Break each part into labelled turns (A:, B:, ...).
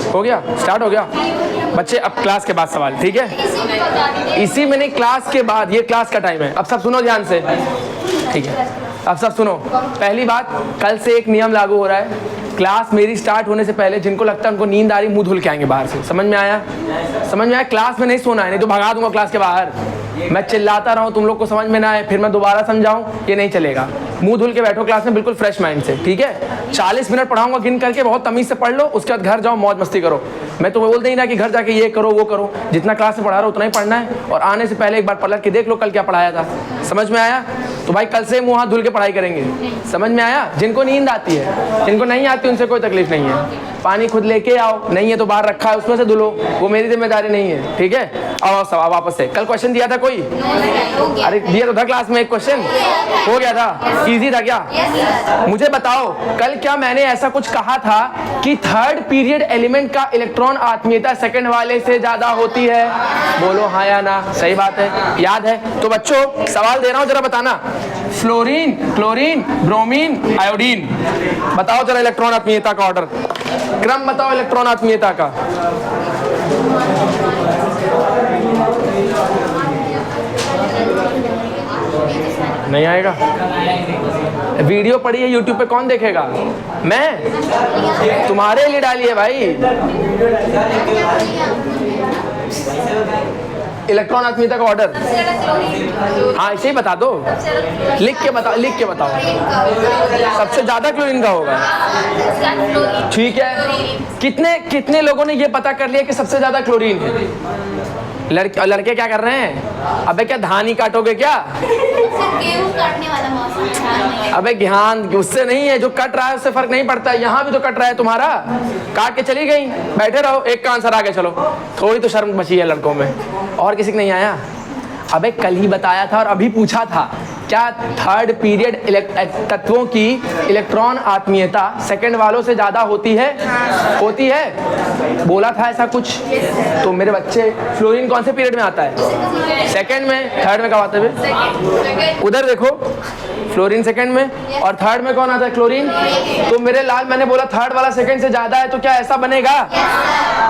A: हो गया, स्टार्ट हो गया बच्चे। अब क्लास के बाद सवाल, ठीक है? इसी में नहीं, क्लास के बाद, ये क्लास का टाइम है। अब सब सुनो ध्यान से, ठीक है? अब सब सुनो। पहली बात, कल से एक नियम लागू हो रहा है। क्लास मेरी स्टार्ट होने से पहले जिनको लगता है उनको नींद आ रही, मुंह धुल के आएंगे बाहर से। समझ में आया? समझ में आया? क्लास में नहीं सोना है, नहीं तो भगा दूंगा क्लास के बाहर। मैं चिल्लाता रहूं, तुम लोग को समझ में ना आए, फिर मैं दोबारा समझाऊं, ये नहीं चलेगा। मुंह धुल के बैठो क्लास में, बिल्कुल फ्रेश माइंड से, ठीक है? 40 मिनट पढ़ाऊंगा गिन करके, बहुत तमीज से पढ़ लो, उसके बाद घर जाओ, मौज मस्ती करो। मैं तो बोलते ही ना कि घर जाके ये करो वो करो, जितना क्लास में पढ़ा रहा हो उतना ही पढ़ना है। और आने से पहले एक बार पलट के देख लो कल क्या पढ़ाया था। समझ में आया? तो भाई कल से मुंह हाथ धुल के पढ़ाई करेंगे। समझ में आया? जिनको नींद आती है, जिनको नहीं आती उनसे कोई तकलीफ नहीं है। पानी खुद लेके आओ, नहीं है तो बाहर रखा है उसमें से धुलो, वो मेरी जिम्मेदारी नहीं है, ठीक है? आओ सवाल वापस से। कल क्वेश्चन दिया था कोई? अरे दिया तो था क्लास में एक क्वेश्चन, हो गया था, इजी था क्या? मुझे बताओ कल क्या मैंने ऐसा कुछ कहा था कि थर्ड पीरियड एलिमेंट का इलेक्ट्रॉन आत्मीयता सेकंड वाले से ज्यादा होती है? बोलो हाँ या ना। सही बात है, याद है? तो बच्चों सवाल दे रहा हूं, जरा बताना। फ्लोरीन, क्लोरीन, ब्रोमीन, आयोडीन, बताओ जरा इलेक्ट्रॉन आत्मीयता का ऑर्डर, क्रम बताओ इलेक्ट्रॉन आत्मीयता का। नहीं आएगा? वीडियो पड़ी है यूट्यूब पे, कौन देखेगा? मैं? तुम्हारे लिए डाली है भाई। इलेक्ट्रॉन आत्मीयता का ऑर्डर, हाँ इसे ही बता दो, लिख के बताओ, लिख के बताओ। सबसे ज्यादा क्लोरीन का होगा, ठीक है? कितने कितने लोगों ने ये पता कर लिया कि सबसे ज्यादा क्लोरीन है? लड़के क्या कर रहे हैं? अबे क्या धान ही काटोगे क्या?
B: गेहूं काटने वाला मौसम है।
A: अबे गेहूं उससे नहीं है, जो कट रहा है उससे फर्क नहीं पड़ता है। यहाँ भी तो कट रहा है तुम्हारा, काट के चली गई, बैठे रहो। एक का आंसर आगे चलो, थोड़ी तो शर्म बची है लड़कों में। और किसी को नहीं आया? अबे कल ही बताया था और अभी पूछा था, क्या थर्ड पीरियड तत्वों की इलेक्ट्रॉन आत्मीयता सेकंड वालों से ज्यादा होती है? होती है, बोला था ऐसा कुछ। तो मेरे बच्चे, फ्लोरीन कौन से पीरियड में आता है? सेकंड में। थर्ड में कब आता है? उधर देखो, फ्लोरीन सेकंड में, और थर्ड में कौन आता है? क्लोरीन। तो मेरे लाल, मैंने बोला थर्ड वाला सेकंड से ज्यादा है, तो क्या ऐसा बनेगा?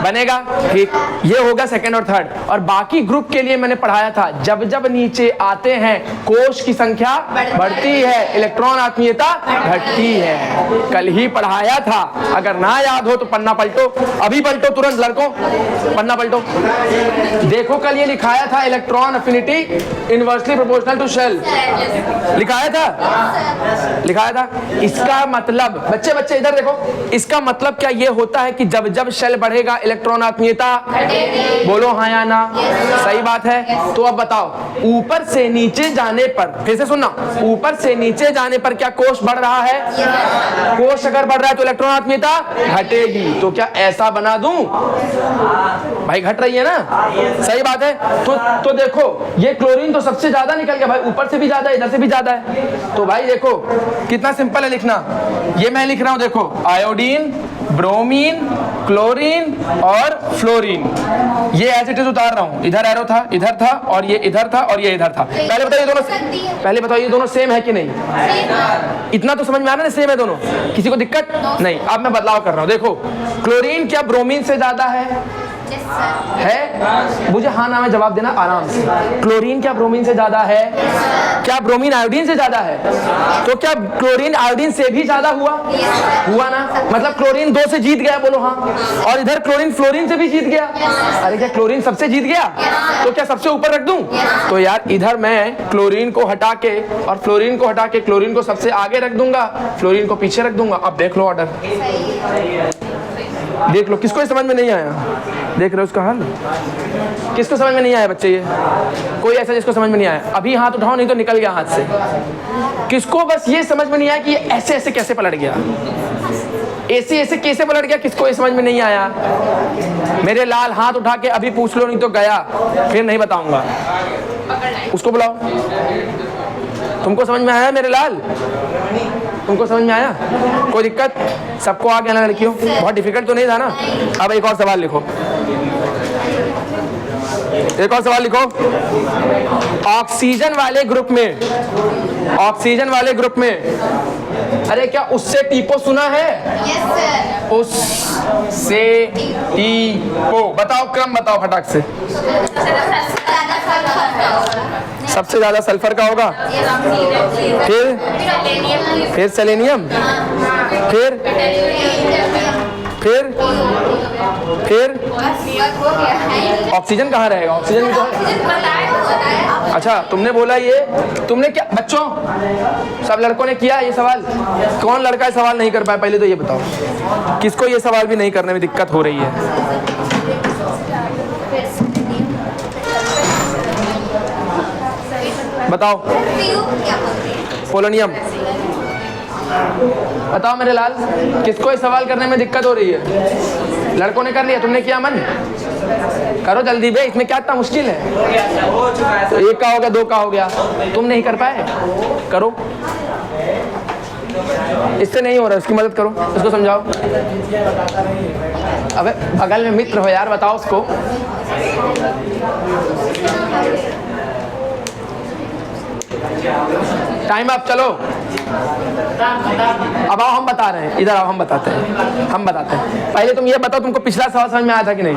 A: बनेगा, ठीक। ये होगा सेकंड और थर्ड। और बाकी ग्रुप के लिए मैंने पढ़ाया था, जब जब नीचे आते हैं कोश की संख्या बढ़ती है, इलेक्ट्रॉन आत्मीयता घटती है। कल ही पढ़ाया था, अगर ना याद हो तो पन्ना पलटो, अभी पलटो तुरंत लड़कों, पन्ना पलटो। देखो कल ये लिखाया था, electron affinity inversely proportional to shell, लिखाया था, लिखाया था। इसका मतलब बच्चे इधर देखो, इसका मतलब क्या ये होता है कि जब जब शेल बढ़ेगा इलेक्ट्रॉन आत्मीयता, बोलो हाँ या ना? सही बात है। तो अब बताओ, ऊपर से नीचे जाने पर, फिर से सुनना, ऊपर से नीचे जाने पर क्या कोश बढ़ रहा है? कोश अगर बढ़ रहा है तो इलेक्ट्रॉन आत्मीयता घटेगी। तो क्या ऐसा बना दूं? भाई घट रही है ना? सही बात है। तो देखो, ये क्लोरीन तो सबसे ज्यादा निकल गया भाई, ऊपर से भी ज्यादा, इधर से भी ज्यादा है। तो भाई देखो कितना सिंपल है लिखना। ये मैं लिख रहा हूं, देखो, आयोडीन, ब्रोमीन, क्लोरीन और फ्लोरीन, ये एज इट इज उतार रहा हूं। इधर एरो था, इधर था, और ये इधर था, और ये इधर था। पहले बताओ ये दोनों सेम है कि नहीं? इतना तो समझ में आ रहा है ना, सेम है दोनों, किसी को दिक्कत नहीं। अब मैं बदलाव कर रहा हूं, देखो, क्लोरीन क्या ब्रोमीन से ज्यादा है? मुझे हाँ ना में जवाब देना आराम से। क्लोरीन क्या ब्रोमीन से ज्यादा है? क्या ब्रोमीन आयोडीन से ज्यादा है? तो क्या क्लोरीन आयोडीन से भी ज्यादा हुआ? हुआ ना? मतलब क्लोरीन 2 से जीत गया, बोलो हाँ। और इधर क्लोरीन फ्लोरीन से भी जीत गया। अरे क्या क्लोरीन सबसे जीत गया? तो क्या सबसे ऊपर रख दूं? तो यार इधर मैं क्लोरीन को हटा के और फ्लोरीन को हटा के क्लोरीन को सबसे आगे रख दूंगा, फ्लोरीन को पीछे रख दूंगा। अब देख लो ऑर्डर, देख लो। किसको समझ में नहीं आया? देख रहे हो उसका हल? किसको समझ में नहीं आया बच्चे? ये कोई ऐसा जिसको समझ में नहीं आया? अभी हाथ उठाओ, नहीं तो निकल गया हाथ से। किसको बस ये समझ में नहीं आया कि ये ऐसे ऐसे कैसे पलट गया, ऐसे ऐसे कैसे पलट गया? किसको ये समझ में नहीं आया? मेरे लाल हाथ उठा के अभी पूछ लो, नहीं तो गया, फिर नहीं बताऊंगा। उसको बुलाओ। तुमको समझ में आया मेरे लाल? तुमको समझ में आया? कोई दिक्कत? सबको आ गया ना लड़कियों? बहुत डिफिकल्ट तो नहीं था ना? अब एक और सवाल लिखो। एक और सवाल लिखो। ऑक्सीजन वाले ग्रुप में, ऑक्सीजन वाले ग्रुप में, अरे क्या उससे टीपो सुना है?
B: Yes sir.
A: उससे टीपो, बताओ क्रम बताओ फटाक से। सबसे ज्यादा सल्फर का होगा, फिर सेलेनियम, फिर ऑक्सीजन कहाँ रहेगा? ऑक्सीजन भी तो है। अच्छा तुमने बोला ये, तुमने क्या बच्चों सब लड़कों ने किया ये सवाल? कौन लड़का ये सवाल नहीं कर पाया पहले तो ये बताओ, किसको ये सवाल भी नहीं करने में दिक्कत हो रही है? बताओ। पोलोनियम। बताओ मेरे लाल, किसको ये सवाल करने में दिक्कत हो रही है? लड़कों ने कर लिया, तुमने किया? मन करो जल्दी बे, इसमें क्या इतना मुश्किल है? तो एक का हो गया, दो का हो गया, तुम नहीं कर पाए, करो। इससे नहीं हो रहा, उसकी मदद करो, उसको समझाओ। अबे बगल में मित्र हो यार, बताओ उसको। टाइम अप, चलो अब आओ, हम बता रहे हैं, इधर आओ, हम बताते हैं, हम बताते हैं। पहले तुम ये बताओ, तुमको पिछला सवाल समझ में आया था कि नहीं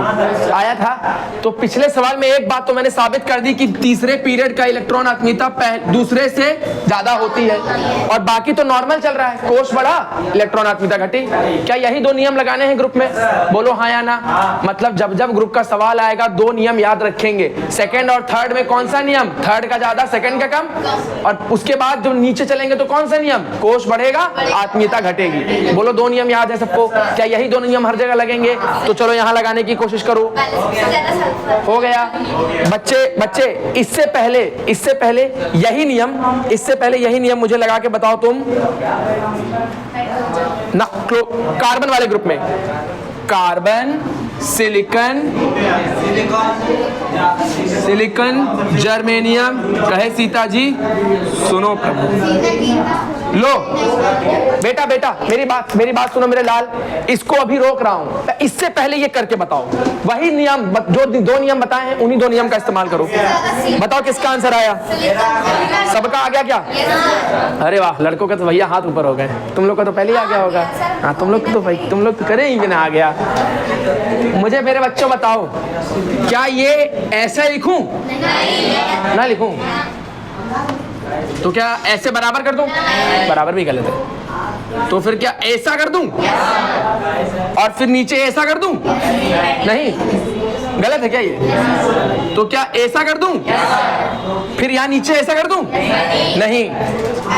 A: आया था? तो पिछले सवाल में एक बात तो मैंने साबित कर दी कि तीसरे पीरियड का इलेक्ट्रॉन आत्मीयता दूसरे से ज्यादा होती है, और बाकी तो नॉर्मल चल रहा है। कोष बढ़ा, इलेक्ट्रॉन आत्मीयता घटी। क्या यही दो नियम लगाने हैं ग्रुप में? बोलो हाँ या ना। मतलब जब जब ग्रुप का सवाल आएगा दो नियम याद रखेंगे। सेकेंड और थर्ड में कौन सा नियम? थर्ड का ज्यादा, सेकेंड का कम। और उसके बाद जब नीचे चलेंगे तो कौन सा नियम? कोष बढ़ेगा, आत्मीयता घटेगी। बोलो दो नियम याद है सबको? क्या यही दो नियम हर जगह लगेंगे? तो चलो यहाँ लगाने की कोशिश करो। हो गया बच्चे, इससे पहले यही नियम मुझे लगा के बताओ तुम ना। कार्बन वाले ग्रुप में, कार्बन, सिलिकॉन, जर्मेनियम, कहे सीता जी सुनो प्रभु। लो बेटा मेरी बात सुनो मेरे लाल, इसको अभी रोक रहा हूं। इससे पहले ये करके बताओ, वही नियम जो दो नियम बताए हैं उन्हीं दो नियम का इस्तेमाल करो। बताओ किसका आंसर आया? सबका आ गया क्या? अरे वाह, लड़कों का तो भैया हाथ ऊपर हो गए। तुम लोग का तो पहले ही आ गया होगा। हाँ तुम लोग तो करे ही बिना आ गया। मुझे मेरे बच्चों बताओ, क्या ये ऐसा लिखूं? ना लिखूं तो क्या ऐसे बराबर कर दूं? बराबर भी गलत है। तो फिर क्या ऐसा कर दूं और फिर नीचे ऐसा कर दूं? नहीं, गलत है क्या ये? तो क्या ऐसा कर दूं फिर यहाँ नीचे ऐसा कर दूं? नहीं,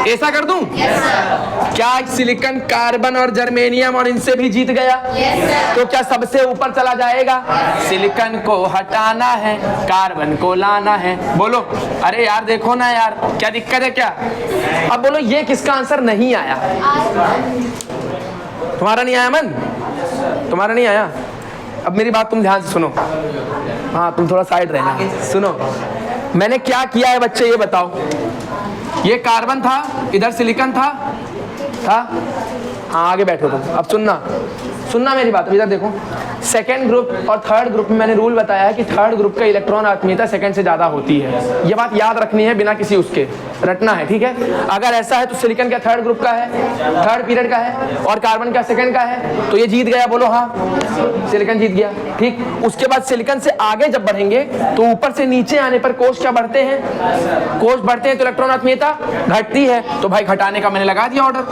A: ऐसा कर दूं? क्या सिलिकॉन, कार्बन और जर्मेनियम और इनसे भी जीत गया? तो क्या सबसे ऊपर चला जाएगा? सिलिकॉन को हटाना है, कार्बन को लाना है। बोलो अरे यार देखो ना यार, क्या दिक्कत है क्या? अब बोलो ये किसका आंसर नहीं आया? तुम्हारा नहीं आया? मन तुम्हारा नहीं आया? अब मेरी बात तुम ध्यान से सुनो। हाँ तुम थोड़ा साइड रहना, सुनो मैंने क्या किया है बच्चे, ये बताओ। ये कार्बन था, इधर सिलिकॉन था। हाँ आगे बैठो तुम। अब सुनना मेरी बात। इधर देखो, सेकेंड ग्रुप और थर्ड ग्रुप में मैंने रूल बताया है कि थर्ड ग्रुप का इलेक्ट्रॉन आत्मीयता सेकेंड से ज्यादा होती है। ये बात याद रखनी है, बिना किसी उसके रटना है, ठीक है? अगर ऐसा है तो सिलिकॉन क्या थर्ड ग्रुप का है, थर्ड पीरियड का है, और कार्बन क्या सेकेंड का है, तो ये जीत गया। बोलो हाँ, सिलिकॉन जीत गया। ठीक, उसके बाद सिलिकॉन से आगे जब बढ़ेंगे तो ऊपर से नीचे आने पर कोष क्या बढ़ते हैं? कोष बढ़ते हैं तो इलेक्ट्रॉन आत्मीयता घटती है। तो भाई घटाने का मैंने लगा दिया ऑर्डर।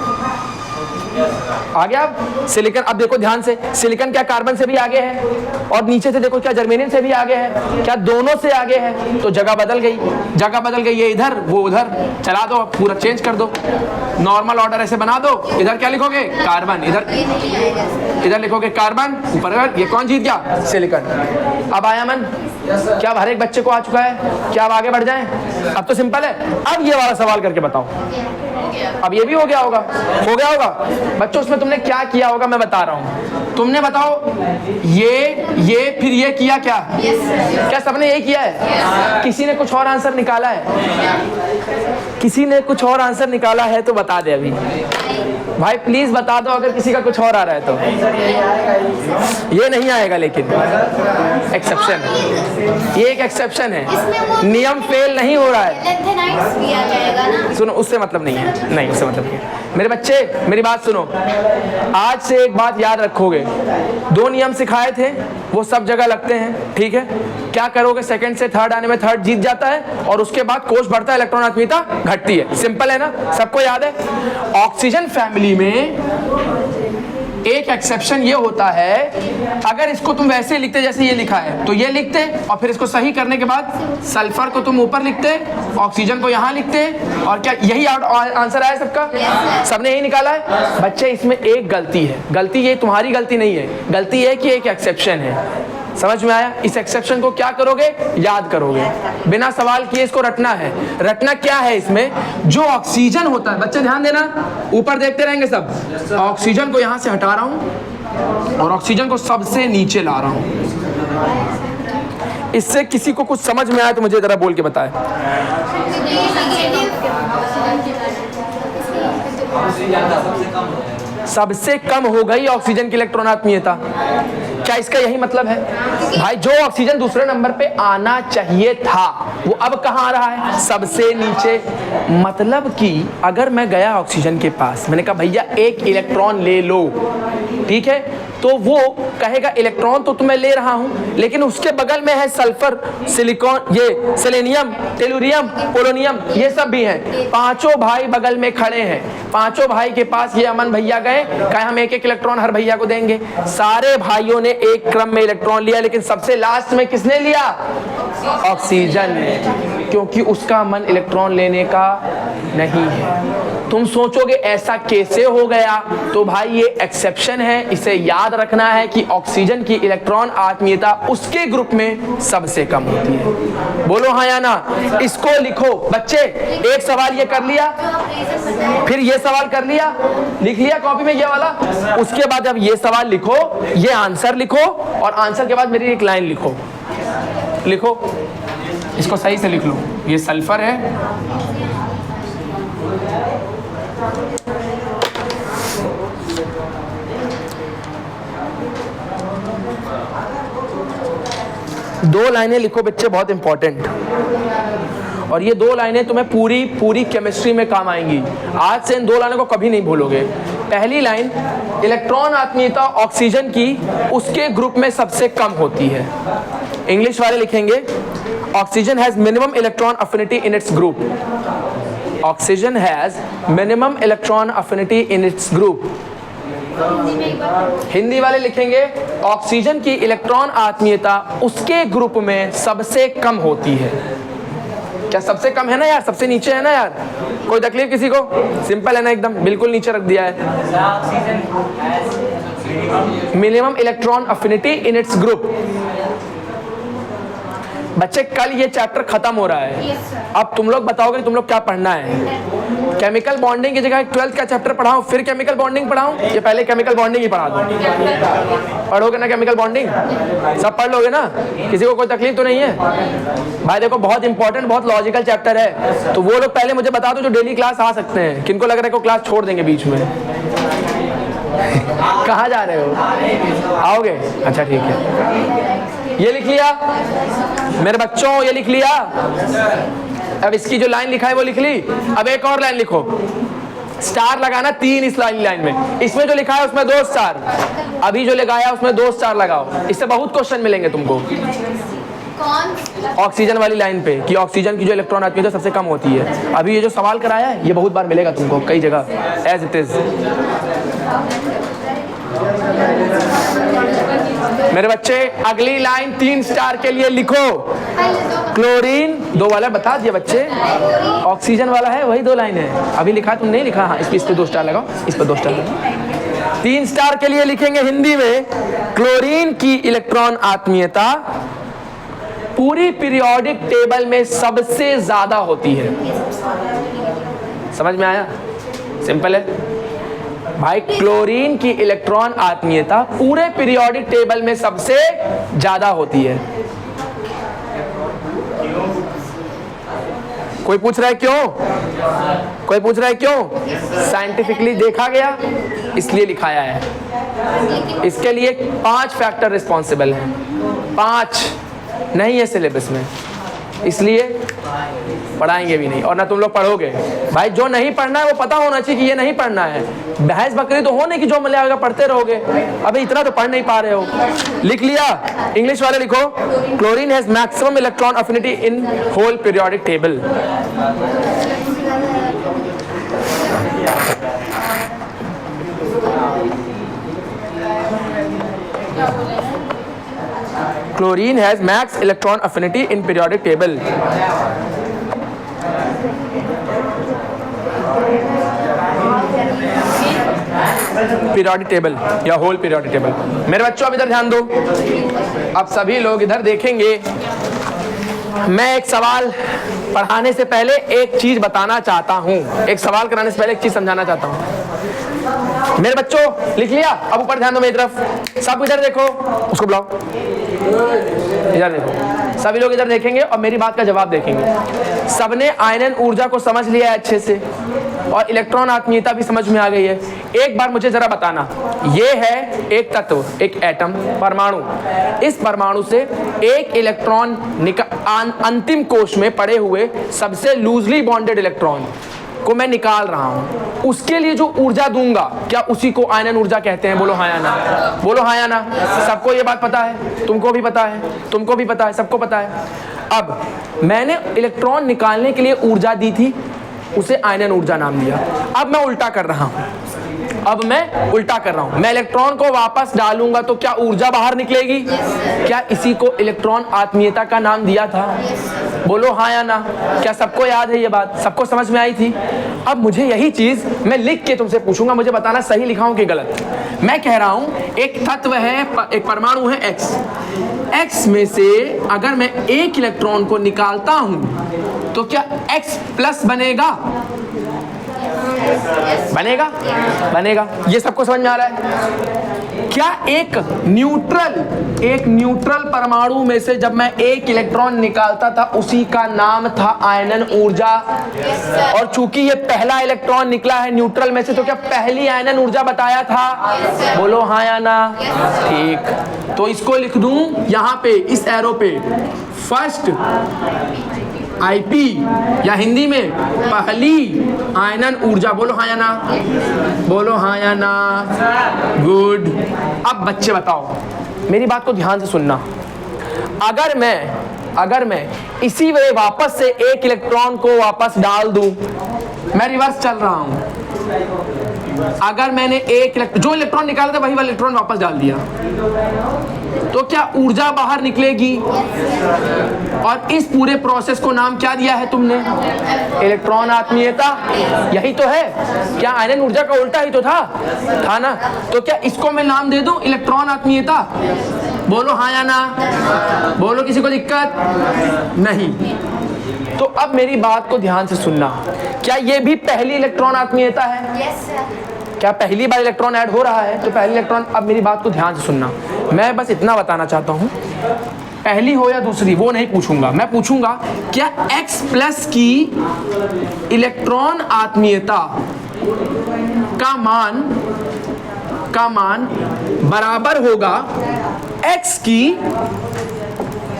A: आ गया अब सिलिकॉन। अब देखो ध्यान से, सिलिकॉन क्या कार्बन से भी आगे है, और नीचे से देखो क्या जर्मेनियम से भी आगे है, क्या दोनों से आगे है। तो जगह बदल गई, ये इधर वो उधर। चला दो, पूरा चेंज कर दो, नॉर्मल ऑर्डर ऐसे बना दो। इधर क्या लिखोगे? कार्बन। इधर लिखोगे कार्बन, ऊपर। ये कौन जीत गया? सिलिकॉन। अब आया मन, क्या हर एक बच्चे को आ चुका है? क्या अब आगे बढ़ जाएं? अब तो सिंपल है। अब ये वाला सवाल करके बताओ। अब ये भी हो गया होगा। बच्चों उसमें तुमने क्या किया होगा मैं बता रहा हूँ। तुमने बताओ ये फिर ये किया क्या? क्या सबने यही किया है? किसी ने कुछ और आंसर निकाला है? किसी ने कुछ और आंसर निकाला है तो बता दे अभी भाई, प्लीज बता दो अगर किसी का कुछ और आ रहा है तो। ये नहीं आएगा, लेकिन एक्सेप्शन, ये एक एक्सेप्शन है, नियम फेल नहीं हो रहा है। सुनो, उससे मतलब नहीं है, नहीं उससे मतलब नहीं है। मेरे बच्चे मेरी बात सुनो, आज से एक बात याद रखोगे, 2 नियम सिखाए थे वो सब जगह लगते हैं, ठीक है? क्या करोगे, सेकंड से थर्ड आने में थर्ड जीत जाता है और उसके बाद कोष बढ़ता है, इलेक्ट्रॉन आत्मीयता घटती है। सिंपल है ना, सबको याद है। ऑक्सीजन फैमिली में एक एक्सेप्शन ये होता है, अगर इसको तुम वैसे लिखते जैसे ये लिखा है तो ये लिखते और फिर इसको सही करने के बाद सल्फर को तुम ऊपर लिखते, ऑक्सीजन को यहाँ लिखते, और क्या यही आंसर आया सबका? सबने यही निकाला है। बच्चे इसमें एक गलती है, गलती ये तुम्हारी गलती नहीं है, गलती है कि एक एक्सेप्शन है। समझ में आया? इस एक्सेप्शन को क्या करोगे, याद करोगे, बिना सवाल किए इसको रटना है। रटना क्या है इसमें, जो ऑक्सीजन होता है, बच्चे ध्यान देना, ऊपर देखते रहेंगे सब, ऑक्सीजन को यहां से हटा रहा हूं और ऑक्सीजन को सबसे नीचे ला रहा हूं। इससे किसी को कुछ समझ में आया तो मुझे जरा बोल के बताए। सबसे कम हो गई ऑक्सीजन की इलेक्ट्रॉन आत्मीयता। क्या इसका यही मतलब है? भाई जो ऑक्सीजन दूसरे नंबर पे आना चाहिए था वो अब कहां आ रहा है? सबसे नीचे। मतलब कि अगर मैं गया ऑक्सीजन के पास, मैंने कहा भैया एक इलेक्ट्रॉन ले लो, ठीक है, तो वो कहेगा इलेक्ट्रॉन तो तुम्हें ले रहा हूं, लेकिन उसके बगल में है सल्फर, सिलिकॉन, ये सेलेनियम, टेलुरियम, पोलोनियम, ये सब भी हैं। पांचों भाई बगल में खड़े हैं। पांचों भाई के पास ये अमन भैया गए, कहे हम एक एक इलेक्ट्रॉन हर भैया को देंगे। सारे भाइयों ने एक क्रम में इलेक्ट्रॉन लिया, लेकिन सबसे लास्ट में किसने लिया? ऑक्सीजन ने, क्योंकि उसका मन इलेक्ट्रॉन लेने का नहीं है। तुम सोचोगे ऐसा कैसे हो गया, तो भाई ये एक्सेप्शन है, इसे याद रखना है कि ऑक्सीजन की इलेक्ट्रॉन आत्मीयता उसके ग्रुप में सबसे कम होती है। बोलो हाँ या ना? इसको लिखो बच्चे। एक सवाल ये कर लिया, फिर ये सवाल कर लिया, लिख लिया कॉपी में ये वाला, उसके बाद जब ये सवाल लिखो, ये आंसर लिखो, और आंसर के बाद मेरी एक लाइन लिखो। लिखो, इसको सही से लिख लो। ये सल्फर है, दो लाइनें लिखो बच्चे, बहुत इंपॉर्टेंट, और ये 2 लाइनें तुम्हें पूरी केमिस्ट्री में काम आएंगी। आज से इन 2 लाइनों को कभी नहीं भूलोगे। पहली लाइन, इलेक्ट्रॉन आत्मीयता ऑक्सीजन की उसके ग्रुप में सबसे कम होती है। इंग्लिश वाले लिखेंगे oxygen has minimum electron affinity in its group. Oxygen has minimum electron affinity in its group. Hindi वाले लिखेंगे ऑक्सीजन की इलेक्ट्रॉन आत्मीयता उसके ग्रुप में सबसे कम होती है। क्या सबसे कम है ना यार? सबसे नीचे है ना यार? कोई तकलीफ किसी को? सिंपल है ना, एकदम बिल्कुल नीचे रख दिया है। Minimum electron affinity in its group. बच्चे कल ये चैप्टर खत्म हो रहा है। अब तुम लोग बताओगे तुम लोग क्या पढ़ना है। केमिकल बॉन्डिंग की जगह 12th का चैप्टर पढ़ाऊं, फिर केमिकल बॉन्डिंग पढ़ाऊं, ये पहले केमिकल बॉन्डिंग ही पढ़ा दूं? पढ़ोगे ना केमिकल बॉन्डिंग? सब पढ़ लोगे ना? किसी को कोई तकलीफ तो नहीं है? भाई देखो, बहुत इंपॉर्टेंट, बहुत लॉजिकल चैप्टर है, तो वो लोग पहले मुझे बता दो जो डेली क्लास आ सकते हैं। किनको लग रहा है को क्लास छोड़ देंगे बीच में? कहाँ जा रहे हो? आओगे? अच्छा ठीक है। ये लिख लिया मेरे बच्चों, ये लिख लिया। अब इसकी जो लाइन लिखा है वो लिख ली। अब एक और लाइन लिखो, स्टार लगाना 3 इस लाइन में। इसमें जो लिखा है उसमें 2 स्टार, अभी जो लगाया उसमें 2 स्टार लगाओ। इससे बहुत क्वेश्चन मिलेंगे तुमको ऑक्सीजन वाली लाइन पे, कि ऑक्सीजन की जो इलेक्ट्रॉन आत्मीयता सबसे कम होती है। अभी ये जो सवाल कराया है ये बहुत बार मिलेगा तुमको कई जगह, एज इट इज। मेरे बच्चे अगली लाइन 3 स्टार के लिए लिखो। क्लोरीन 2 वाला बता दिया बच्चे, ऑक्सीजन वाला है वही 2 लाइन है। अभी लिखा तुम नहीं लिखा? हाँ, इस पे 2 स्टार लगाओ, इस पे 2 स्टार लगाओ। 3 स्टार के लिए लिखेंगे हिंदी में, क्लोरीन की इलेक्ट्रॉन आत्मीयता पूरी पीरियोडिक टेबल में सबसे ज्यादा होती है। समझ में आया? सिंपल है। भाई क्लोरीन की इलेक्ट्रॉन आत्मीयता पूरे पीरियोडिक टेबल में सबसे ज्यादा होती है। कोई पूछ रहा है क्यों? कोई पूछ रहा है क्यों? साइंटिफिकली देखा गया, इसलिए लिखाया है। इसके लिए 5 फैक्टर रिस्पॉन्सिबल हैं, 5 नहीं है सिलेबस में, इसलिए पढ़ाएंगे भी नहीं और ना तुम लोग पढ़ोगे। भाई जो नहीं पढ़ना है वो पता होना चाहिए कि ये नहीं पढ़ना है। भैंस बकरी तो होने की जो मिलेगा पढ़ते रहोगे। अभी इतना तो पढ़ नहीं पा रहे हो। लिख लिया? इंग्लिश वाले लिखो, chlorine has maximum electron affinity in whole periodic table. Chlorine has max electron affinity in periodic table. Periodic table या होल पीरियोडिक टेबल। मेरे बच्चों अब इधर ध्यान दो। अब सभी लोग इधर देखेंगे। मैं एक सवाल पढ़ाने से पहले एक चीज बताना चाहता हूं, एक सवाल कराने से पहले एक चीज समझाना चाहता हूं। मेरे बच्चों लिख लिया? अब ऊपर ध्यान दो मेरी तरफ, सब इधर देखो, उसको बुलाओ, इधर देखो। सभी लोग इधर देखेंगे और मेरी बात का जवाब देखेंगे। सबने आयनन ऊर्जा को समझ लिया है अच्छे से और इलेक्ट्रॉन आत्मीयता भी समझ में आ गई है। एक बार मुझे जरा बताना, ये है एक तत्व, एक एटम, परमाणु। इस परमाणु से एक इलेक्ट्रॉन अंतिम कोश में पड़े हुए सबसे लूजली बॉन्डेड इलेक्ट्रॉन को मैं निकाल रहा हूं। उसके लिए जो ऊर्जा दूंगा, क्या उसी को आयनन ऊर्जा कहते हैं? बोलो हाँ या ना, बोलो हाँ या ना। सबको ये बात पता है? तुमको भी पता है, तुमको भी पता है, सबको पता है। अब मैंने इलेक्ट्रॉन निकालने के लिए ऊर्जा दी थी, उसे आयनन ऊर्जा नाम दिया। अब मैं उल्टा कर रहा हूं, अब मैं उल्टा कर रहा हूं। मैं इलेक्ट्रॉन को वापस डालूंगा तो क्या ऊर्जा बाहर निकलेगी? क्या इसी को इलेक्ट्रॉन आत्मीयता का नाम दिया था? बोलो हाँ या ना। क्या सबको याद है ये बात? सबको समझ में आई थी? अब मुझे यही चीज मैं लिख के तुमसे पूछूंगा, मुझे बताना सही लिखा हूं कि गलत। मैं कह रहा हूं एक तत्व है, एक परमाणु है X। X में से अगर मैं एक इलेक्ट्रॉन को निकालता हूं तो क्या X प्लस बनेगा? बनेगा? बनेगा। ये सबको समझ में आ रहा है? क्या एक न्यूट्रल परमाणु में से जब मैं एक इलेक्ट्रॉन निकालता था उसी का नाम था आयनन ऊर्जा? और चूंकि ये पहला इलेक्ट्रॉन निकला है न्यूट्रल में से, तो क्या पहली आयनन ऊर्जा बताया था? बोलो हाँ या ना। ठीक, तो इसको लिख दूं यहां पे इस एरो पे, फर्स्ट IP या हिंदी में पहली आयनन ऊर्जा। बोलो हाँ या ना, बोलो हाँ या ना। गुड। अब बच्चे बताओ, मेरी बात को ध्यान से सुनना। अगर मैं इसी वे वापस से एक इलेक्ट्रॉन को वापस डाल दूं, मैं रिवर्स चल रहा हूं। अगर मैंने जो इलेक्ट्रॉन निकाला था वही वाला इलेक्ट्रॉन वापस डाल दिया, तो क्या ऊर्जा बाहर निकलेगी? और इस पूरे प्रोसेस को नाम क्या दिया है तुमने? इलेक्ट्रॉन आत्मीयता। यही तो है। क्या आयनन ऊर्जा का उल्टा ही तो था ना? तो क्या इसको मैं नाम दे दूं इलेक्ट्रॉन आत्मीयता? बोलो हाँ या ना। बोलो, किसी को दिक्कत नहीं? तो अब मेरी बात को ध्यान से सुनना। क्या ये भी पहली इलेक्ट्रॉन आत्मीयता है?
B: Yes sir.
A: क्या पहली बार इलेक्ट्रॉन ऐड हो रहा है? तो पहली इलेक्ट्रॉन। अब मेरी बात को ध्यान से सुनना, मैं बस इतना बताना चाहता हूं, पहली हो या दूसरी वो नहीं पूछूंगा। मैं पूछूंगा क्या X प्लस की इलेक्ट्रॉन आत्मीयता का मान बराबर होगा X की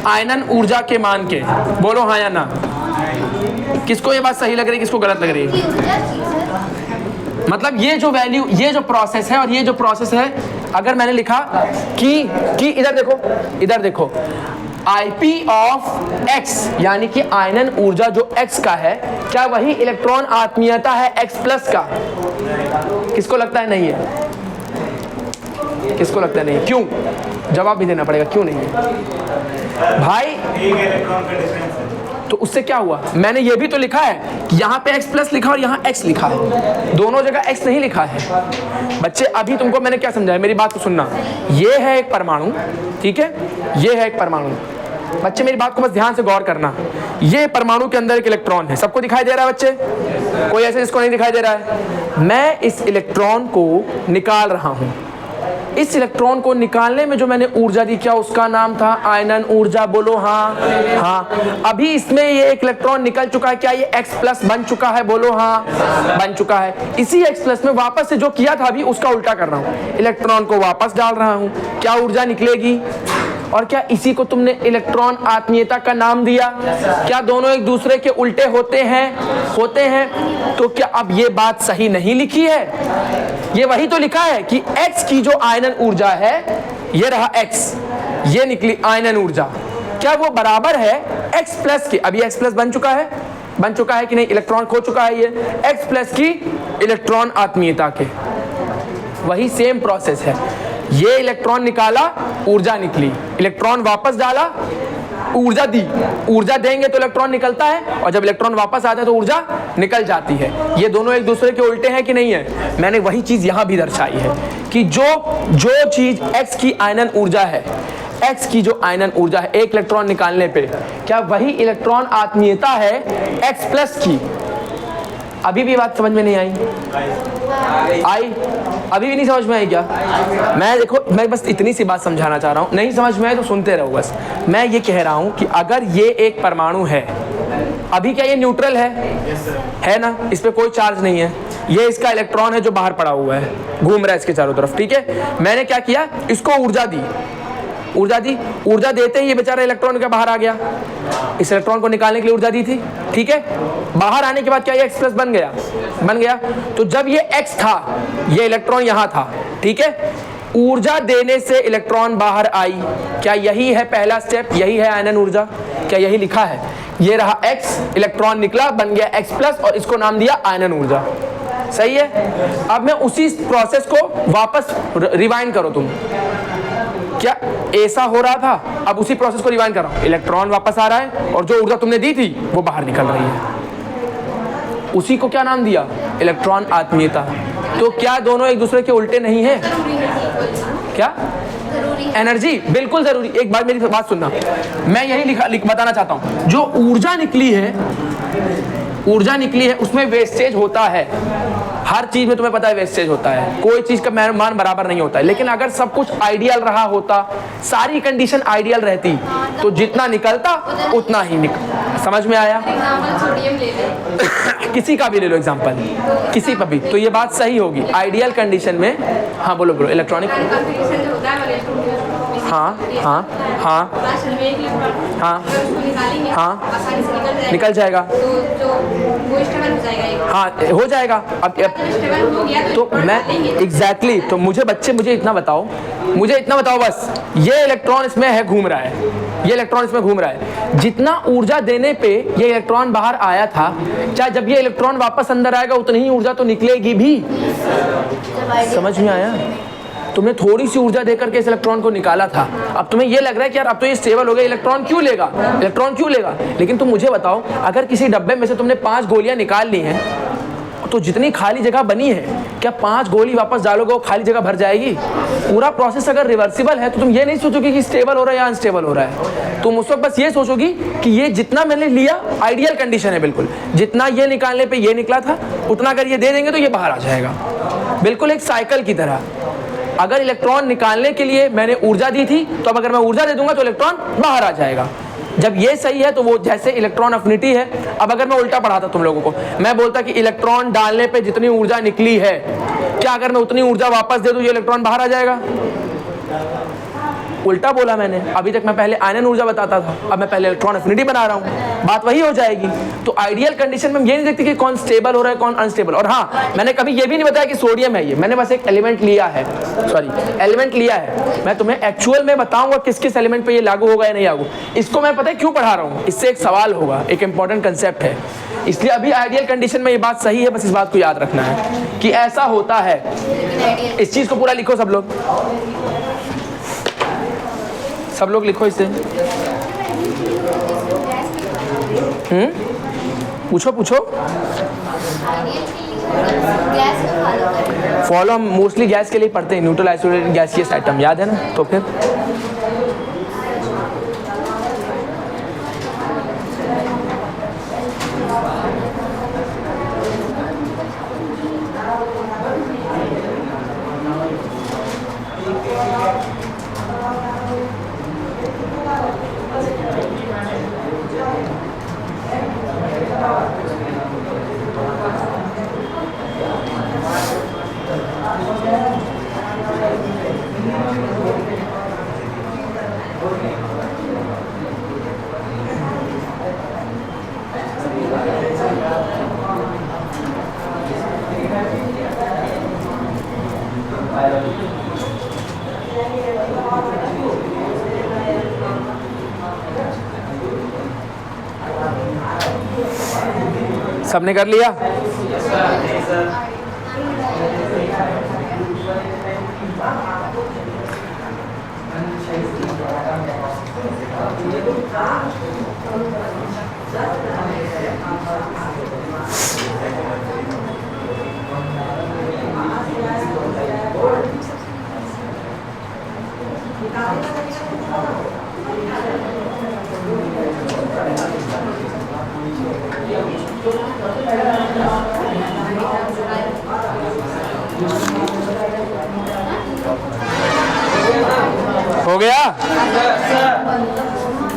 A: आयनन ऊर्जा के मान के? बोलो हाँ या ना। किसको ये बात सही लग रही है, किसको गलत लग रही है? मतलब ये जो वैल्यू, ये जो प्रोसेस है और ये जो प्रोसेस है, अगर मैंने लिखा कि इधर देखो IP ऑफ X, यानी कि आयनन ऊर्जा जो X का है, क्या वही इलेक्ट्रॉन आत्मीयता है X प्लस का? किसको लगता है नहीं है? किसको लगता है नहीं? क्यों? जवाब भी देना पड़ेगा, क्यों नहीं है भाई? तो उससे क्या हुआ? मैंने ये भी तो लिखा है कि यहाँ पे X प्लस लिखा और यहाँ X लिखा है, दोनों जगह X नहीं लिखा है। बच्चे अभी तुमको मैंने क्या समझाया, मेरी बात को सुनना। ये है एक परमाणु, ठीक है, ये है एक परमाणु। बच्चे मेरी बात को बस ध्यान से गौर करना। ये परमाणु के अंदर एक इलेक्ट्रॉन है, सबको दिखाई दे रहा है बच्चे? कोई ऐसे जिसको नहीं दिखाई दे रहा है? मैं इस इलेक्ट्रॉन को निकाल रहा हूं। इस इलेक्ट्रॉन को निकालने में जो मैंने ऊर्जा दी, क्या उसका नाम था आयनन ऊर्जा? बोलो हाँ। हाँ, अभी इसमें ये एक इलेक्ट्रॉन निकल चुका है, क्या ये X+ बन चुका है? बोलो हाँ, बन चुका है। इसी X+ में वापस से जो किया था अभी उसका उल्टा कर रहा हूँ, इलेक्ट्रॉन को वापस डाल रहा हूँ। क्या ऊर्जा निकलेगी? और क्या इसी को तुमने इलेक्ट्रॉन आत्मीयता का नाम दिया? क्या दोनों एक दूसरे के उल्टे होते हैं? होते हैं। तो क्या अब ये बात सही नहीं लिखी है? ये वही तो लिखा है कि X की जो आयनन ऊर्जा है, ये रहा X, ये निकली आयनन ऊर्जा, क्या वो बराबर है X+ के? अभी X+ बन चुका है, बन चुका है कि नहीं? इलेक्ट्रॉन खो चुका है, ये X+ की इलेक्ट्रॉन आत्मीयता के। वही सेम प्रोसेस है। ये इलेक्ट्रॉन निकाला, ऊर्जा निकली, इलेक्ट्रॉन वापस डाला, ऊर्जा दी। ऊर्जा देंगे तो इलेक्ट्रॉन निकलता है, और जब इलेक्ट्रॉन वापस आता है तो ऊर्जा निकल जाती है। ये दोनों एक दूसरे के उल्टे हैं कि नहीं है? मैंने वही चीज यहां भी दर्शाई है कि जो चीज X की आयनन ऊर्जा है, X की जो आयनन ऊर्जा है एक इलेक्ट्रॉन निकालने पे, क्या वही इलेक्ट्रॉन आत्मीयता है X+ की? अभी भी बात समझ में नहीं आई? अभी भी नहीं समझ में आई क्या? मैं बस इतनी सी बात समझाना चाह रहा हूँ, नहीं समझ में आए तो सुनते रहो बस। मैं ये कह रहा हूँ कि अगर ये एक परमाणु है, अभी क्या ये न्यूट्रल है ना? इस पे कोई चार्ज नहीं है, ये इसका इलेक्ट्रॉन है जो बाहर पड़ा हुआ है, घूम रहा है इसके चारों तरफ, ठीक है? मैंने क्या किया, इसको ऊर्जा दी, ऊर्जा देते ही ये बेचारा इलेक्ट्रॉन का बाहर आ गया। इस इलेक्ट्रॉन को निकालने के लिए ऊर्जा दी थी, ठीक है? बाहर आने के बाद क्या ये X+ बन गया। तो जब ये X था, ये इलेक्ट्रॉन यहां था, ठीक है? ऊर्जा देने से इलेक्ट्रॉन बाहर आई, क्या यही है पहला स्टेप? यही है आयनन ऊर्जा? क्या यही लिखा है? ये रहा X, इलेक्ट्रॉन निकला, बन गया X+ और इसको नाम दिया आयनन ऊर्जा। सही है? अब मैं उसी प्रोसेस को वापस रिवाइंड करो तुम, क्या ऐसा हो रहा था? अब उसी प्रोसेस को रिवाइंड कर रहा हूं, इलेक्ट्रॉन वापस आ रहा है और जो ऊर्जा तुमने दी थी वो बाहर निकल रही है। उसी को क्या नाम दिया? इलेक्ट्रॉन आत्मीयता। तो क्या दोनों एक दूसरे के उल्टे नहीं है? क्या एनर्जी? बिल्कुल जरूरी। एक बार मेरी बात सुनना, मैं यही बताना चाहता हूं, जो ऊर्जा निकली है उसमें वेस्टेज होता है। हर चीज में तुम्हें पता है वेस्टेज होता है, कोई चीज का मान बराबर नहीं होता है। लेकिन अगर सब कुछ आइडियल रहा होता, सारी कंडीशन आइडियल रहती, तो जितना निकलता उतना ही समझ में आया? किसी का भी ले लो एग्जांपल, किसी पर भी, तो ये बात सही होगी। आइडियल कंडीशन में, हाँ बोलो इलेक्ट्रॉनिक, हाँ निकल जाएगा, हाँ हो जाएगा। अब तो मैं एग्जैक्टली, तो मुझे इतना बताओ बस, ये इलेक्ट्रॉन इसमें है, घूम रहा है, ये इलेक्ट्रॉन इसमें घूम रहा है, जितना ऊर्जा देने पे ये इलेक्ट्रॉन बाहर आया था, क्या जब ये इलेक्ट्रॉन वापस अंदर आएगा उतनी ही ऊर्जा तो निकलेगी भी? समझ में आया? तुमने थोड़ी सी ऊर्जा देकर के इस इलेक्ट्रॉन को निकाला था, अब तुम्हें ये लग रहा है कि यार अब तो ये स्टेबल हो गया, इलेक्ट्रॉन क्यों लेगा? लेकिन तुम मुझे बताओ, अगर किसी डब्बे में से तुमने 5 गोलियां निकाल ली हैं, तो जितनी खाली जगह बनी है, क्या 5 गोली वापस डालोगे वो खाली जगह भर जाएगी? पूरा प्रोसेस अगर रिवर्सिबल है तो तुम ये नहीं सोचोगे कि स्टेबल हो रहा है या अनस्टेबल हो रहा है, तुम उस वक्त बस ये सोचोगी कि ये जितना मैंने लिया आइडियल कंडीशन है, बिल्कुल जितना ये निकालने पे ये निकला था उतना अगर ये दे देंगे तो ये बाहर आ जाएगा, बिल्कुल एक साइकिल की तरह। अगर इलेक्ट्रॉन निकालने के लिए मैंने ऊर्जा दी थी, तो अब अगर मैं ऊर्जा दे दूंगा तो इलेक्ट्रॉन बाहर आ जाएगा। जब ये सही है तो वो जैसे इलेक्ट्रॉन अफिनिटी है। अब अगर मैं उल्टा पढ़ाता तुम लोगों को, मैं बोलता कि इलेक्ट्रॉन डालने पे जितनी ऊर्जा निकली है, क्या अगर मैं उतनी ऊर्जा वापस दे दूं ये इलेक्ट्रॉन बाहर आ जाएगा? उल्टा बोला मैंने। अभी तक मैं पहले आयनन ऊर्जा बताता था, अब मैं पहले इलेक्ट्रॉन अफिनिटी बना रहा हूँ, बात वही हो जाएगी। तो आइडियल कंडीशन में हम ये नहीं देखते कि कौन स्टेबल हो रहा है कौन अनस्टेबल। और हाँ, मैंने कभी ये भी नहीं बताया कि सोडियम है ये, मैंने बस एक एलिमेंट लिया है, मैं तुम्हें एक्चुअल में बताऊंगा किस किस एलिमेंट पे ये लागू होगा या नहीं लागू। इसको मैं पता है क्यों पढ़ा रहा हूँ, इससे एक सवाल होगा, एक इंपॉर्टेंट कंसेप्ट है, इसलिए अभी आइडियल कंडीशन में ये बात सही है, बस इस बात को याद रखना है कि ऐसा होता है। इस चीज को पूरा लिखो सब लोग लिखो इसे। पूछो फॉलो हम मोस्टली गैस के लिए पढ़ते हैं, न्यूट्रल आइसोलेटेड गैसियस एटम, याद है ना? तो फिर सबने कर लिया? हो गया?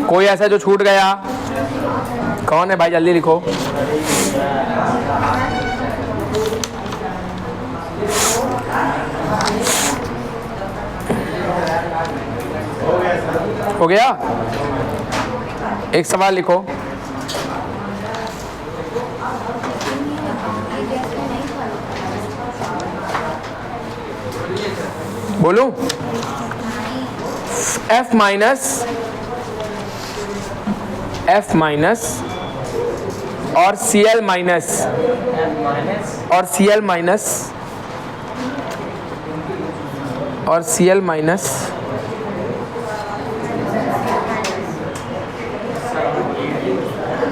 A: कोई ऐसा जो छूट गया? कौन है भाई, जल्दी लिखो। हो गया? एक सवाल लिखो। बोलूं? F माइनस और Cl माइनस और Cl माइनस और Cl माइनस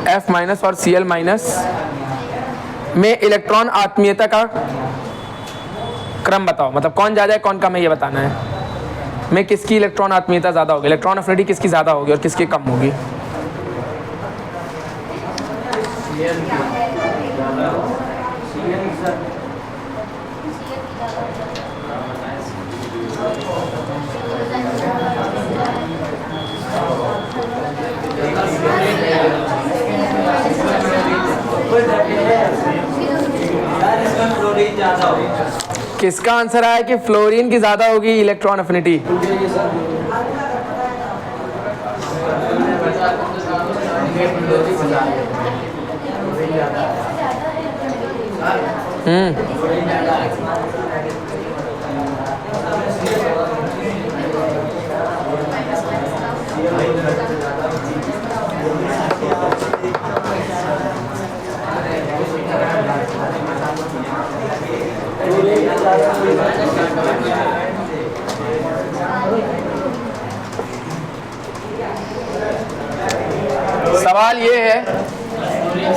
A: F माइनस और Cl माइनस में इलेक्ट्रॉन आत्मीयता का क्रम बताओ। मतलब कौन ज़्यादा है कौन कम है ये बताना है। में किसकी इलेक्ट्रॉन आत्मीयता ज़्यादा होगी, इलेक्ट्रॉन एफिनिटी किसकी ज़्यादा होगी और किसकी कम होगी। किसका आंसर आया कि फ्लोरीन की ज़्यादा होगी इलेक्ट्रॉन एफिनिटी।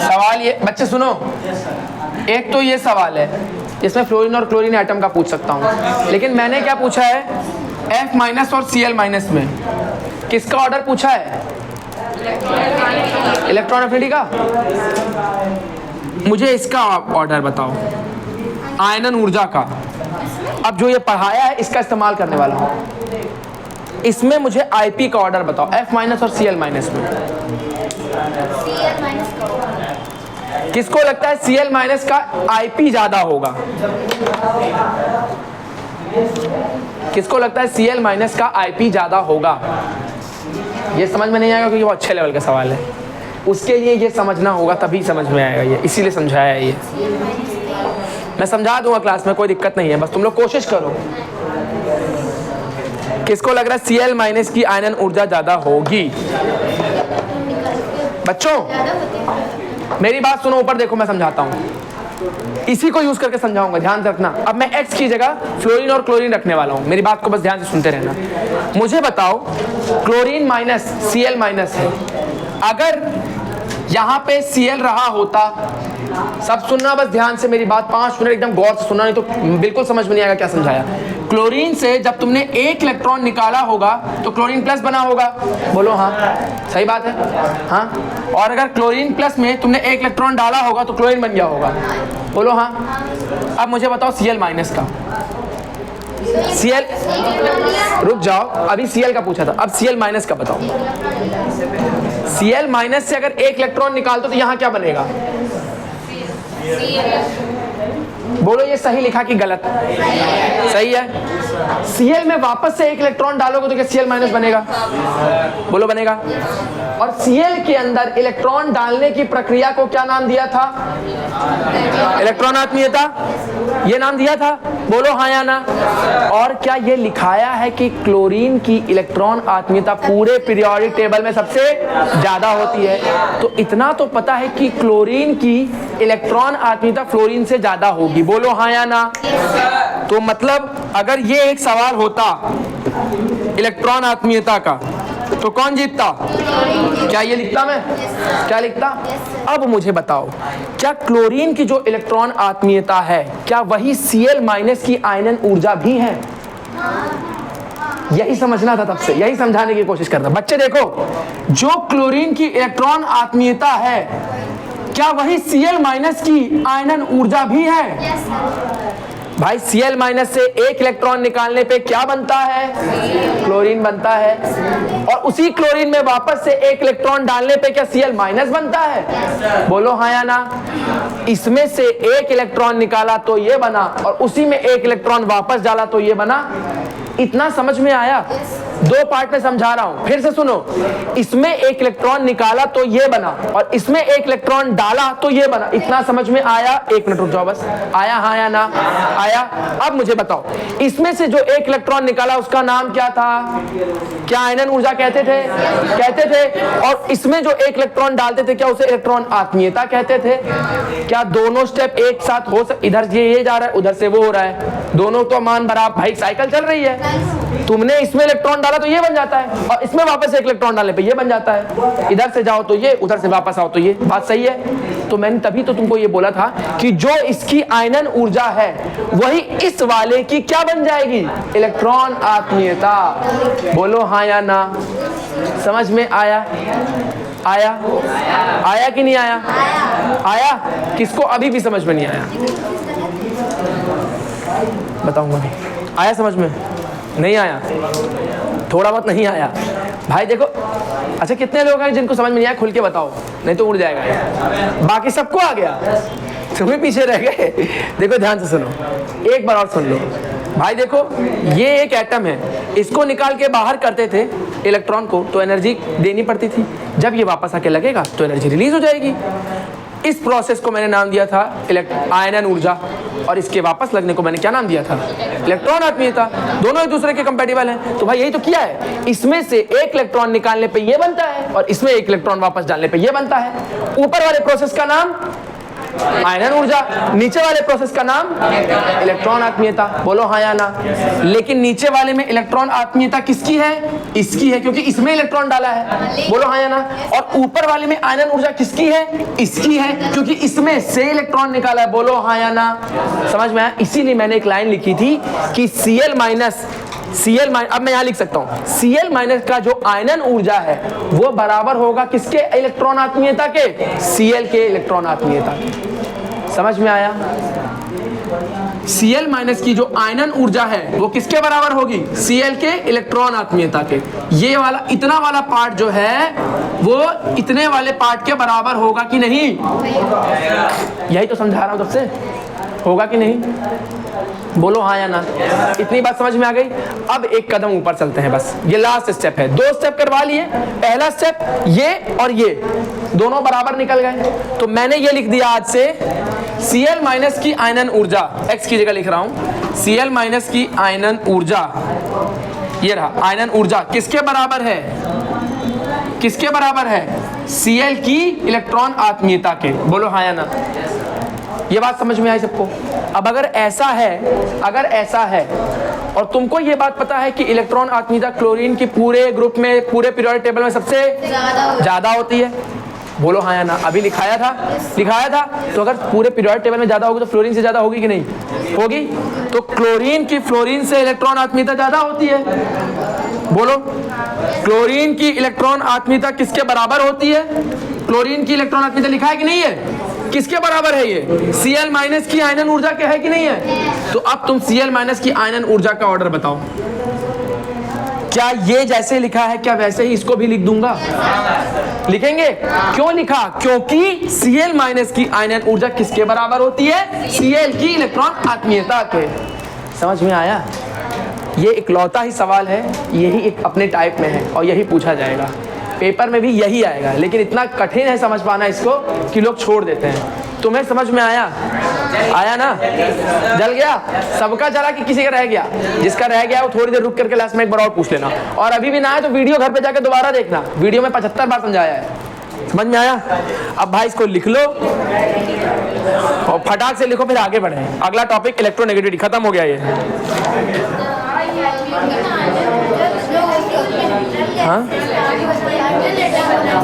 A: सवाल ये बच्चे सुनो, एक तो ये सवाल है जिसमें फ्लोरीन और क्लोरीन एटम का पूछ सकता हूँ, लेकिन मैंने क्या पूछा है F माइनस और Cl माइनस में किसका ऑर्डर पूछा है, इलेक्ट्रॉन एफिनिटी का। मुझे इसका ऑर्डर बताओ, आयनन ऊर्जा का। अब जो ये पढ़ाया है इसका इस्तेमाल करने वाला हूँ। इसमें मुझे IP का ऑर्डर बताओ, F माइनस और Cl माइनस में।
B: Cl माइनस
A: किसको लगता है Cl माइनस का IP ज्यादा होगा? किसको लगता है Cl माइनस का IP ज्यादा होगा? ये समझ में नहीं आएगा क्योंकि वो अच्छे लेवल का सवाल है, उसके लिए ये समझना होगा तभी समझ में आएगा। ये इसीलिए समझाया है। ये मैं समझा दूंगा क्लास में, कोई दिक्कत नहीं है, बस तुम लोग कोशिश करो। किसको लग रहा है Cl माइनस की आयनन ऊर्जा ज्यादा होगी? बच्चों मेरी बात सुनो, ऊपर देखो, मैं समझाता हूँ, इसी को यूज करके समझाऊंगा, ध्यान से रखना। अब मैं X की जगह फ्लोरीन और क्लोरीन रखने वाला हूँ, मेरी बात को बस ध्यान से सुनते रहना। मुझे बताओ क्लोरीन माइनस Cl माइनस है, अगर यहाँ पे Cl रहा होता, सब सुनना बस ध्यान से मेरी बात, 5 मिनट एकदम गौर से सुनना, नहीं तो बिल्कुल समझ में नहीं आएगा क्या समझाया। क्लोरीन से जब तुमने एक इलेक्ट्रॉन निकाला होगा तो क्लोरीन प्लस बना होगा, बोलो हाँ, सही बात है हाँ। और अगर क्लोरीन प्लस में तुमने एक इलेक्ट्रॉन डाला होगा तो क्लोरीन बन गया होगा, बोलो हाँ। अब मुझे बताओ Cl माइनस का, Cl, रुक जाओ, अभी Cl का पूछा था, अब Cl माइनस का बताओ। Cl माइनस से अगर एक इलेक्ट्रॉन निकाल दो तो यहाँ क्या बनेगा? बोलो ये सही लिखा कि गलत? सही है। Cl में वापस से एक इलेक्ट्रॉन डालोगे तो क्या Cl माइनस बनेगा? बोलो बनेगा। और Cl के अंदर इलेक्ट्रॉन डालने की प्रक्रिया को क्या नाम दिया था? इलेक्ट्रॉन आत्मीयता, ये नाम दिया था। बोलो हाँ या ना। और क्या ये लिखाया है कि क्लोरीन की इलेक्ट्रॉन आत्मीयता पूरे पीरियोडिक टेबल में सबसे ज्यादा होती है? तो इतना तो पता है कि क्लोरीन की इलेक्ट्रॉन आत्मीयता फ्लोरीन से ज्यादा होगी। बोलो हाँ या ना। तो मतलब अगर ये एक सवाल होता इलेक्ट्रॉन आत्मीयता का तो कौन जीतता? क्या ये लिखता मैं? क्या लिखता? अब मुझे बताओ, क्या क्लोरीन की जो इलेक्ट्रॉन आत्मीयता है क्या वही Cl माइनस की आयनन ऊर्जा भी है? यही समझना था, तब से यही समझाने की कोशिश करता। बच्चे देखो, जो क्लोरीन की इलेक्ट्रॉन आत्मीयता है क्या वही Cl माइनस की आयनन ऊर्जा भी है? भाई Cl माइनस से एक इलेक्ट्रॉन निकालने पे क्या बनता है? क्लोरीन बनता है। और उसी क्लोरीन में वापस से एक इलेक्ट्रॉन डालने पे क्या Cl माइनस बनता है? बोलो हाँ या ना। इसमें से एक इलेक्ट्रॉन निकाला तो ये बना और उसी में एक इलेक्ट्रॉन वापस डाला तो ये बना। इतना समझ में आया? दो पार्ट में समझा रहा हूं, फिर से सुनो। इसमें एक इलेक्ट्रॉन निकाला तो ये बना और इसमें एक इलेक्ट्रॉन डाला तो ये बना। इतना समझ में आया? एक मिनट रुक जाओ बस। आया हाँ या ना? आया। अब मुझे बताओ, इसमें से जो एक इलेक्ट्रॉन निकाला उसका नाम क्या था? क्या आयनन ऊर्जा कहते थे? कहते थे। और इसमें जो एक इलेक्ट्रॉन डालते थे क्या उसे इलेक्ट्रॉन आत्मीयता कहते थे? क्या दोनों स्टेप एक साथ हो सकते? इधर ये जा रहा है, उधर से वो हो रहा है, दोनों तो मान बराबर। भाई साइकिल चल रही है, तुमने इसमें इलेक्ट्रॉन डाला तो ये बन जाता है और इसमें वापस एक इलेक्ट्रॉन डालने पे ये बन जाता है। इधर से जाओ तो ये, उधर से वापस आओ तो ये। बात सही है? तो मैंने तभी तो तुमको ये बोला था कि जो इसकी आयनन ऊर्जा है वही इस वाले की क्या बन जाएगी? इलेक्ट्रॉन आत्मीयता। बोलो हाँ या ना। समझ में आया? आया? आया कि नहीं आया? आया। किसको अभी भी समझ में नहीं आया? बताऊंगा अभी। आया समझ में? नहीं आया? थोड़ा बहुत नहीं आया? भाई देखो, अच्छा कितने लोग हैं जिनको समझ में नहीं आया? खुल के बताओ, नहीं तो उड़ जाएगा। बाकी सबको आ गया, तुम्हें पीछे रह गए। देखो ध्यान से सुनो, एक बार और सुन लो। भाई देखो, ये एक एटम है, इसको निकाल के बाहर करते थे इलेक्ट्रॉन को तो एनर्जी देनी पड़ती थी। जब ये वापस आके लगेगा तो एनर्जी रिलीज हो जाएगी। इस प्रोसेस को मैंने नाम दिया था आयनन ऊर्जा, और इसके वापस लगने को मैंने क्या नाम दिया था? इलेक्ट्रॉन आत्मीयता। दोनों एक दूसरे के कंपैटिबल हैं। तो भाई यही तो किया है, इसमें से एक इलेक्ट्रॉन निकालने पे ये बनता है और इसमें एक इलेक्ट्रॉन वापस डालने पे ये बनता है। ऊपर वाले प्रोसेस का नाम आयनन ऊर्जा, नीचे वाले प्रोसेस का नाम इलेक्ट्रॉन आत्मीयता। बोलो हाँ या ना। लेकिन नीचे वाले में इलेक्ट्रॉन आत्मीयता किसकी है? इसकी है, क्योंकि इसमें इलेक्ट्रॉन डाला है। बोलो हाँ या ना। और ऊपर वाले में आयनन ऊर्जा किसकी है? इसकी है, क्योंकि इसमें से इलेक्ट्रॉन निकाला है। बोलो हाँ या ना। समझ में आया? इसीलिए मैंने एक लाइन लिखी थी कि Cl माइनस, अब मैं यहां लिख सकता हूं, Cl माइनस का जो आयनन ऊर्जा है वो बराबर होगा किसके इलेक्ट्रॉन आत्मीयता के? Cl के इलेक्ट्रॉन आत्मीयता। समझ में आया? Cl माइनस की जो आयनन ऊर्जा है वो किसके बराबर होगी? Cl के इलेक्ट्रॉन आत्मीयता के। ये वाला इतना वाला पार्ट जो है वो इतने वाले पार्ट के बराबर होगा कि नहीं? यही तो समझा रहा हूं तब से। होगा कि नहीं? बोलो हाँ या ना। इतनी बात समझ में आ गई? अब एक कदम ऊपर चलते हैं, बस ये लास्ट स्टेप है। दो स्टेप करवा लिए। पहला स्टेप ये और ये दोनों बराबर निकल गए, तो मैंने ये लिख दिया आज से Cl माइनस की आयनन ऊर्जा, x की जगह लिख रहा हूं Cl माइनस की आयनन ऊर्जा। ये रहा आयनन ऊर्जा किसके बराबर है? किसके बराबर है? Cl की इलेक्ट्रॉन आत्मीयता के। बोलो हाँ या ना। ये बात समझ में आई सबको? अब अगर ऐसा है और तुमको ये बात पता है कि इलेक्ट्रॉन आत्मीयता क्लोरीन की पूरे ग्रुप में, पूरे पीरियोडिक टेबल में सबसे ज्यादा होती है। बोलो हाँ या ना। अभी लिखाया था। तो अगर पूरे पीरियोडिक टेबल में ज्यादा होगी तो फ्लोरीन से ज्यादा होगी कि नहीं होगी? तो क्लोरीन की फ्लोरीन से इलेक्ट्रॉन आत्मीयता ज्यादा होती है। बोलो, क्लोरीन की इलेक्ट्रॉन आत्मीयता किसके बराबर होती है? क्लोरीन की इलेक्ट्रॉन आत्मीयता लिखा है कि नहीं है? किसके बराबर है ये? Cl माइनस की आयनन ऊर्जा के है कि नहीं है? तो अब तुम Cl माइनस की आयनन ऊर्जा का ऑर्डर बताओ। क्या ये जैसे लिखा है क्या वैसे ही इसको भी लिख दूंगा? लिखेंगे? क्यों लिखा? क्योंकि Cl माइनस की आयनन ऊर्जा किसके बराबर होती है? Cl की इलेक्ट्रॉन आत्मीयता के। समझ में आया? ये इकलौता ही सवाल है, यही एक अपने टाइप में है और यही पूछा जाएगा पेपर में भी, यही आएगा। लेकिन इतना कठिन है समझ पाना इसको कि लोग छोड़ देते हैं। तुम्हें समझ में आया? आया ना? जल गया सबका? जला कि किसी का रह गया? जिसका रह गया वो थोड़ी देर रुक करके लास्ट में एक बार और पूछ लेना, और अभी भी ना आए तो वीडियो घर पे जाके दोबारा देखना, वीडियो में 75 बार समझाया है। समझ में आया? अब भाई इसको लिख लो और फटाक से लिखो, फिर आगे बढ़े। अगला टॉपिक इलेक्ट्रोनेगेटिविटी, खत्म हो गया ये। हाँ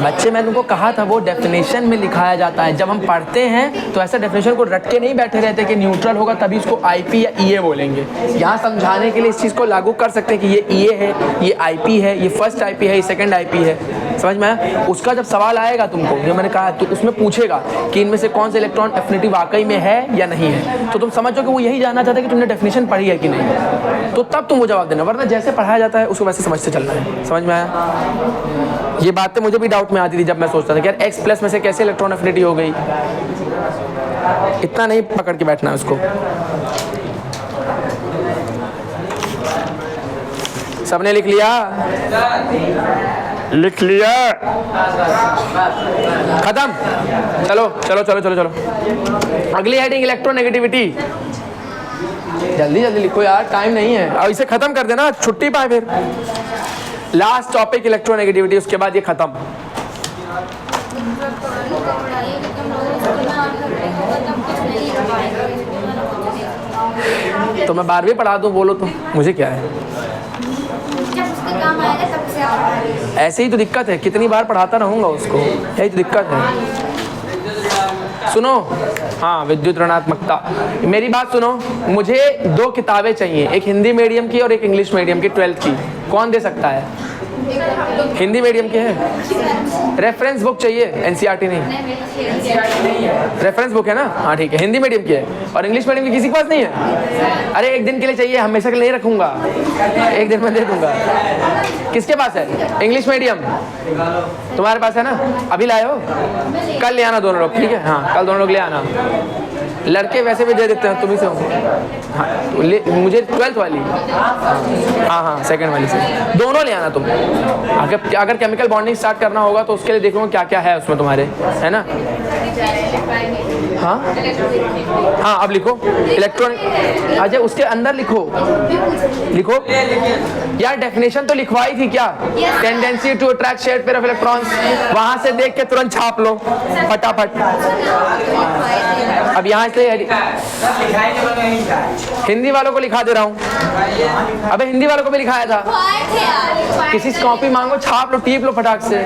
A: बच्चे, मैं तुमको कहा था वो डेफिनेशन में लिखाया जाता है। जब हम पढ़ते हैं तो ऐसा डेफिनेशन को रट के नहीं बैठे रहते कि न्यूट्रल होगा तभी इसको आईपी या ईए बोलेंगे। यहाँ समझाने के लिए इस चीज़ को लागू कर सकते हैं कि ये ईए है, ये आईपी है, ये फर्स्ट आईपी है, ये सेकंड आईपी है। समझ में आया? उसका जब सवाल आएगा तुमको, जो मैंने कहा, तो उसमें पूछेगा कि इनमें से कौन सा इलेक्ट्रॉन एफिनिटी वाकई में है या नहीं है, तो तुम समझो कि वो यही जानना चाहता है कि तुमने डेफिनेशन पढ़ी है कि नहीं, तो तब तुम वो जवाब देना। वरना जैसे पढ़ाया जाता है उसको वैसे समझते चलना है। समझ में आया? ये बातें मुझे भी डाउट में आती थी जब मैं सोचता था कि यार एक्स प्लस में से कैसे इलेक्ट्रॉन एफिनिटी हो गई। इतना नहीं पकड़ के बैठना है उसको। सबने लिख लिया? लिख लिया? खत्म? चलो चलो चलो चलो चलो, अगली हेडिंग इलेक्ट्रोनेगेटिविटी। जल्दी जल्दी लिखो यार, टाइम नहीं है। अब इसे खत्म कर देना, छुट्टी पाए फिर। लास्ट टॉपिक इलेक्ट्रोनेगेटिविटी, उसके बाद ये खत्म। तो मैं 12वीं पढ़ा दूं, बोलो तो मुझे क्या है? ऐसे ही तो दिक्कत है, कितनी बार पढ़ाता रहूंगा उसको, यही तो दिक्कत है। सुनो, हाँ विद्युत ऋणात्मकता, मेरी बात सुनो, मुझे 2 किताबें चाहिए, एक हिंदी मीडियम की और एक इंग्लिश मीडियम की 12th की। कौन दे सकता है? हिंदी मीडियम की है? रेफरेंस बुक चाहिए, एनसीईआरटी नहीं, रेफरेंस बुक है ना? हाँ ठीक है, हिंदी मीडियम की है। और इंग्लिश मीडियम की किसी के पास नहीं है? अरे एक दिन के लिए चाहिए, हमेशा के लिए नहीं रखूंगा, एक दिन में दे दूंगा। किसके पास है इंग्लिश मीडियम? तुम्हारे पास है ना? अभी लाए हो? कल ले आना दोनों लोग, ठीक है? हाँ कल दोनों लोग ले आना। लड़के वैसे भी दे देते हैं, तुम ही से हो। हाँ तो मुझे 12th वाली, हाँ हाँ सेकंड वाली से दोनों ले आना तुम। अगर केमिकल बॉन्डिंग स्टार्ट करना होगा तो उसके लिए देखूंगा क्या क्या है उसमें तुम्हारे, है ना? हाँ हाँ अब लिखो इलेक्ट्रॉन, अच्छा उसके अंदर लिखो, लिखो यार। डेफिनेशन तो लिखवाई थी क्या? Tendency to attract shared pair of electrons, वहां से देख के तुरंत छाप लो फटाफट। अब यहाँ से हिंदी वालों को लिखा दे रहा हूँ। अबे हिंदी वालों को भी लिखाया था, किसी से कॉपी मांगो, छाप लो, टीप लो फटाक से।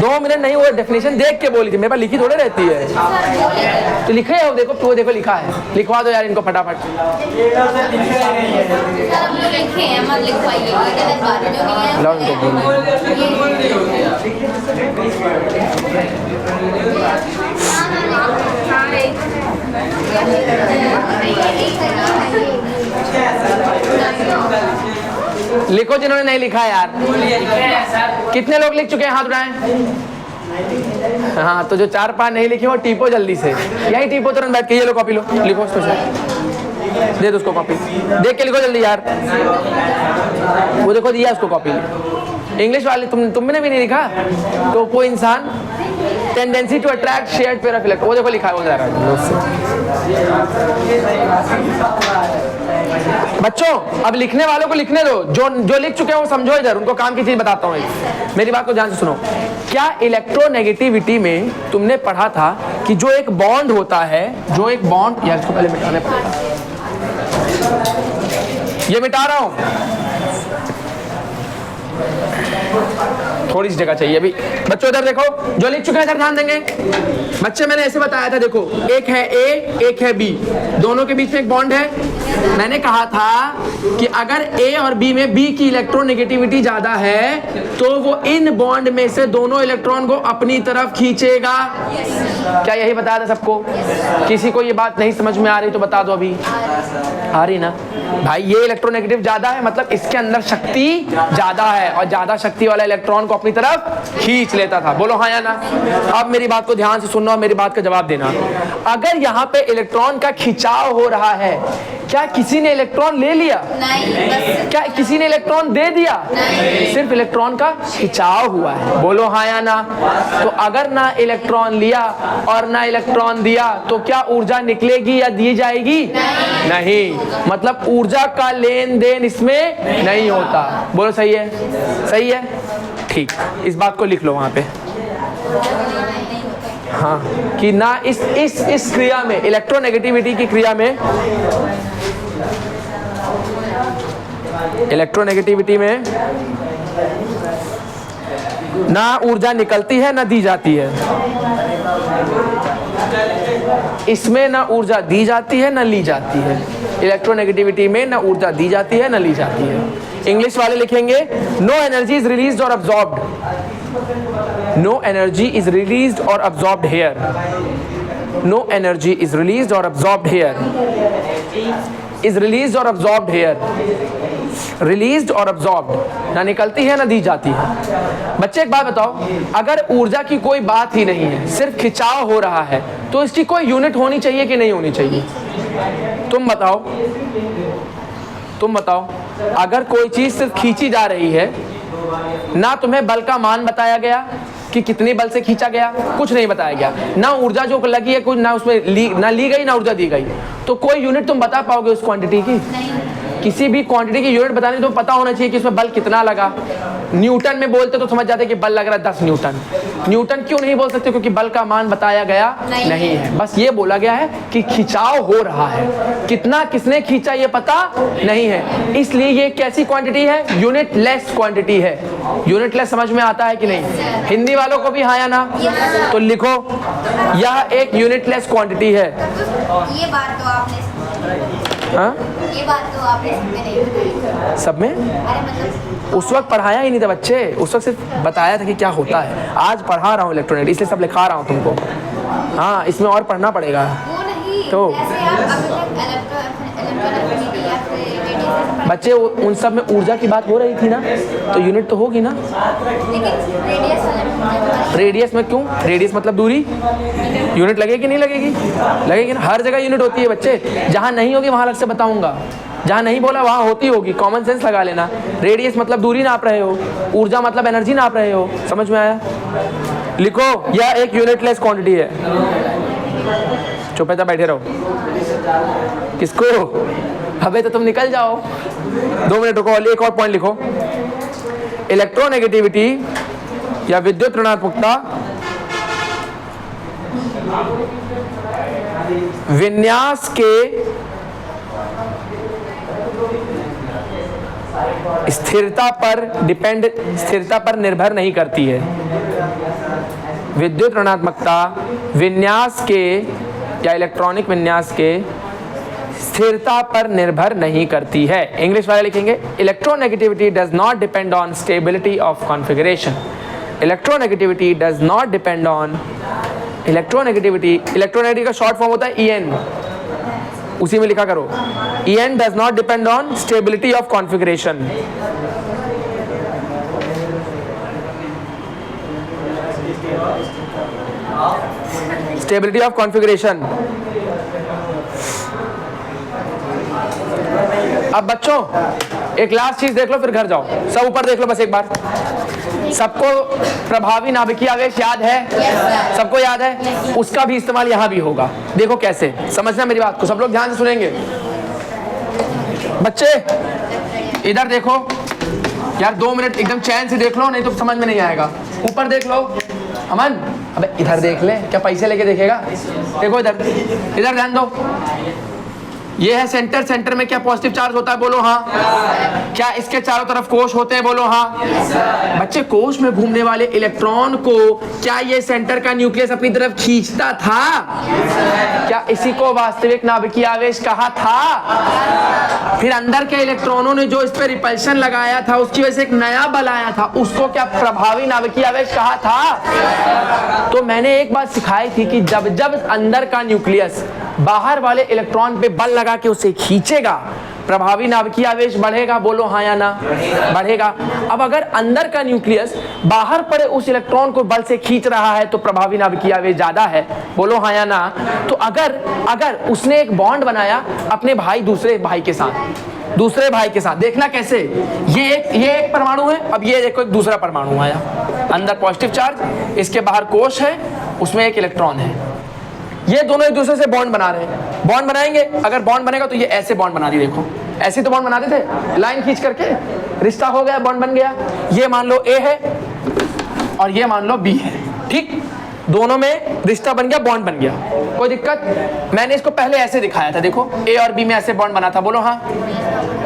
A: 2 मिनट नहीं, वो डेफिनेशन देख के बोली थी, मेरे पास लिखी थोड़ी रहती है। तो लिखे हो, देखो तो देखो लिखा है, लिखवा दो यार इनको फटाफट। लिखो जिन्होंने नहीं लिखा यार। कितने लोग लिख चुके हैं? हाथ उठाएं। हाँ तो जो 4-5 नहीं लिखे वो टीपो जल्दी से, यही टीपो तुरंत बैठ के। ये लो कॉपी लो, लिखो उसको, दे दो उसको कॉपी, देख के लिखो जल्दी यार। वो देखो दिया उसको कॉपी। इंग्लिश वाले तुमने भी नहीं लिखा? तो कोई इंसान tendency to attract shared pair of electron, वो देखो लिखा है, वो जा रहा है। बच्चों अब लिखने वालों को लिखने दो, जो लिख चुके हैं वो समझो इधर, उनको काम की चीज बताता हूँ। मेरी बात को ध्यान से सुनो। क्या इलेक्ट्रोनेगेटिविटी में तुमने पढ़ा था कि जो एक बॉन्ड होता है, जो एक बॉन्ड, यार इसको पहले मिटाने पड़ेगा, ये मिटा रहा हूं, थोड़ी सी जगह चाहिए अभी। बच्चों इधर देखो, जो लिख चुके हैं इधर ध्यान देंगे। बच्चे मैंने ऐसे बताया था, देखो एक है ए एक है बी, दोनों के बीच में एक बॉन्ड है। मैंने कहा था कि अगर ए और बी में बी की इलेक्ट्रोनेगेटिविटी ज्यादा है तो वो इन बॉन्ड में से दोनों इलेक्ट्रॉन को अपनी तरफ खींचेगा। क्या यही बताया था सबको? किसी को ये बात नहीं समझ में आ रही तो बता दो अभी। आ रही ना भाई? ये इलेक्ट्रोनेगेटिव ज्यादा है मतलब इसके अंदर शक्ति ज्यादा है और ज्यादा शक्ति वाला इलेक्ट्रॉन को अपनी तरफ खींच लेता था। बोलो हाँ या ना? अब मेरी बात को ध्यान से सुनना और मेरी बात का जवाब देना। अगर यहाँ पे इलेक्ट्रॉन का खिंचाव हो रहा है, क्या किसी ने इलेक्ट्रॉन ले लिया?
B: नहीं, बस
A: क्या किसी ने इलेक्ट्रॉन दे दिया?
B: नहीं।
A: सिर्फ इलेक्ट्रॉन का खिंचाव हुआ है। बोलो हाँ या ना? तो अगर ना इलेक्ट्रॉन लिया और ना इलेक्ट्रॉन दिया तो क्या ऊर्जा निकलेगी या दी जाएगी? नहीं। मतलब ऊर्जा का लेन देन इसमें नहीं होता। बोलो सही है? सही है, ठीक। इस बात को लिख लो वहां पे, हाँ, कि ना इस क्रिया में, इलेक्ट्रोनेगेटिविटी की क्रिया में, इलेक्ट्रोनेगेटिविटी में ना ऊर्जा निकलती है ना दी जाती है। इसमें ना ऊर्जा दी जाती है ना ली जाती है। इलेक्ट्रोनेगेटिविटी में ना ऊर्जा दी जाती है ना ली जाती है। इंग्लिश वाले लिखेंगे नो एनर्जी इज रिलीज्ड और absorbed. No energy is released और absorbed here. No energy is released और अब्सॉर्ब्ड हियर। इज रिलीज्ड और अब्सॉर्ब्ड हियर। रिलीज्ड और अब्सॉर्ब्ड, ना निकलती है ना दी जाती है। बच्चे एक बात बताओ, अगर ऊर्जा की कोई बात ही नहीं है, सिर्फ खिंचाव हो रहा है, तो इसकी कोई यूनिट होनी चाहिए कि नहीं होनी चाहिए? तुम बताओ, तुम बताओ। अगर कोई चीज सिर्फ खींची जा रही है, ना तुम्हें बल का मान बताया गया कि कितने बल से खींचा गया, कुछ नहीं बताया गया, ना ऊर्जा जो लगी है कुछ, ना उसमें ना ली गई ना ऊर्जा दी गई, तो कोई यूनिट तुम बता पाओगे उस क्वांटिटी की? किसी भी क्वांटिटी की यूनिट बतानी तो पता होना चाहिए कि इसमें बल कितना लगा। न्यूटन में बोलते तो समझ जाते कि बल लग रहा है 10 न्यूटन। न्यूटन क्यों नहीं बोल सकते? क्योंकि बल का मान बताया गया नहीं है। बस ये बोला गया है कि खिंचाव हो रहा है, कितना किसने खींचा ये पता नहीं है। इसलिए ये कैसी क्वांटिटी है? यूनिटलेस क्वांटिटी है। यूनिटलेस समझ में आता है कि नहीं? हिंदी वालों को भी हाँ या ना? तो लिखो, यह एक यूनिटलेस क्वांटिटी है।
B: ये बात तो आपने,
A: हाँ,
B: ये बात तो आपने नहीं बताई।
A: सब में
B: अरे मतलब
A: उस वक्त पढ़ाया ही नहीं था बच्चे, उस वक्त सिर्फ बताया था कि क्या होता है। आज पढ़ा रहा हूँ इलेक्ट्रोनेट, इसलिए सब लिखा रहा हूँ तुमको। हाँ, इसमें और पढ़ना पड़ेगा।
B: वो नहीं,
A: तो
B: जैसे आप अभी तक इलेक्ट्रोनेगेटिविटी या फिर रेडिएशन,
A: बच्चे उन सब में ऊर्जा की बात हो रही थी ना, तो यूनिट तो होगी ना।
B: लेकिन रेडियस वाले,
A: रेडियस में क्यों? रेडियस मतलब दूरी। यूनिट लगेगी नहीं लगेगी? लगेगी ना। हर जगह यूनिट होती है बच्चे, जहाँ नहीं होगी वहाँ अलग से बताऊंगा, जहाँ नहीं बोला वहाँ होती होगी। कॉमन सेंस लगा लेना। रेडियस मतलब दूरी नाप रहे हो, ऊर्जा मतलब एनर्जी नाप रहे हो। समझ में आया? लिखो, यह एक यूनिटलेस क्वांटिटी है। चुप है, बैठे रहो। किसको? अबे तो तुम निकल जाओ। 2 मिनट रुको, एक और पॉइंट लिखो। इलेक्ट्रोनेगेटिविटी या विद्युत ऋणात्मकता विन्यास के स्थिरता पर निर्भर नहीं करती है। विद्युत ऋणात्मकता विन्यास के या इलेक्ट्रॉनिक विन्यास के स्थिरता पर निर्भर नहीं करती है। इंग्लिश वाले लिखेंगे, electronegativity does not depend on stability of configuration. Electronegativity does not depend on, electronegativity का शॉर्ट फॉर्म होता है EN, उसी में लिखा करो। EN does not depend on stability of configuration. Stability of configuration. अब बच्चों एक लास्ट चीज देख लो फिर घर जाओ। सब ऊपर देख लो बस एक बार। सबको प्रभावी नाभिकीय आवेश याद है? सबको याद है? उसका भी इस्तेमाल यहाँ भी होगा। देखो कैसे, समझना मेरी बात को। सब लोग ध्यान से सुनेंगे। बच्चे इधर देखो यार, 2 मिनट एकदम चैन से देख लो, नहीं तो समझ में नहीं आएगा। ऊपर देख लो। अमन, अबे इधर देख ले, क्या पैसे लेके देखेगा? देखो इधर, इधर ध्यान दो। ये है सेंटर, सेंटर में क्या पॉजिटिव चार्ज होता है, बोलो हाँ। क्या इसके चारों तरफ कोश होते हैं, बोलो हाँ। बच्चे कोश में घूमने वाले इलेक्ट्रॉन को क्या ये सेंटर का न्यूक्लियस अपनी तरफ खींचता था? क्या इसी को वास्तविक नाभिकीय आवेश कहा था? फिर अंदर के इलेक्ट्रॉनों ने जो इस पे रिपल्शन लगाया था, उसकी वजह से एक नया बल आया था, उसको क्या प्रभावी नाभिकीय आवेश कहा था? तो मैंने एक बात सिखाई थी कि जब जब अंदर का न्यूक्लियस बाहर वाले इलेक्ट्रॉन पे बल लगा के उसे खींचेगा, प्रभावी नाभिकीय आवेश बढ़ेगा, बोलो हाँ या ना, बढ़ेगा। अब अगर अंदर का न्यूक्लियस बाहर पड़े उस इलेक्ट्रॉन को बल से खींच रहा है तो प्रभावी नाभिकीय आवेश ज्यादा है, बोलो हाँ या ना। तो अगर उसने एक बॉन्ड बनाया अपने भाई दूसरे भाई के साथ, देखना कैसे, ये एक परमाणु है, अब ये देखो एक दूसरा परमाणु आया, अंदर पॉजिटिव चार्ज, इसके बाहर कोश है, उसमें एक इलेक्ट्रॉन है, ये दोनों एक दूसरे से बॉन्ड बना रहे हैं। बॉन्ड बनाएंगे, अगर बॉन्ड बनेगा तो ये ऐसे बॉन्ड बना दी, देखो ऐसे तो बॉन्ड बनाते थे, लाइन खींच करके रिश्ता हो गया, बॉन्ड बन गया। ये मान लो ए है और ये मान लो बी है, ठीक, दोनों में रिश्ता बन गया, बॉन्ड बन गया, कोई दिक्कत? मैंने इसको पहले ऐसे दिखाया था, देखो ए और बी में ऐसे बॉन्ड बना था, बोलो हाँ।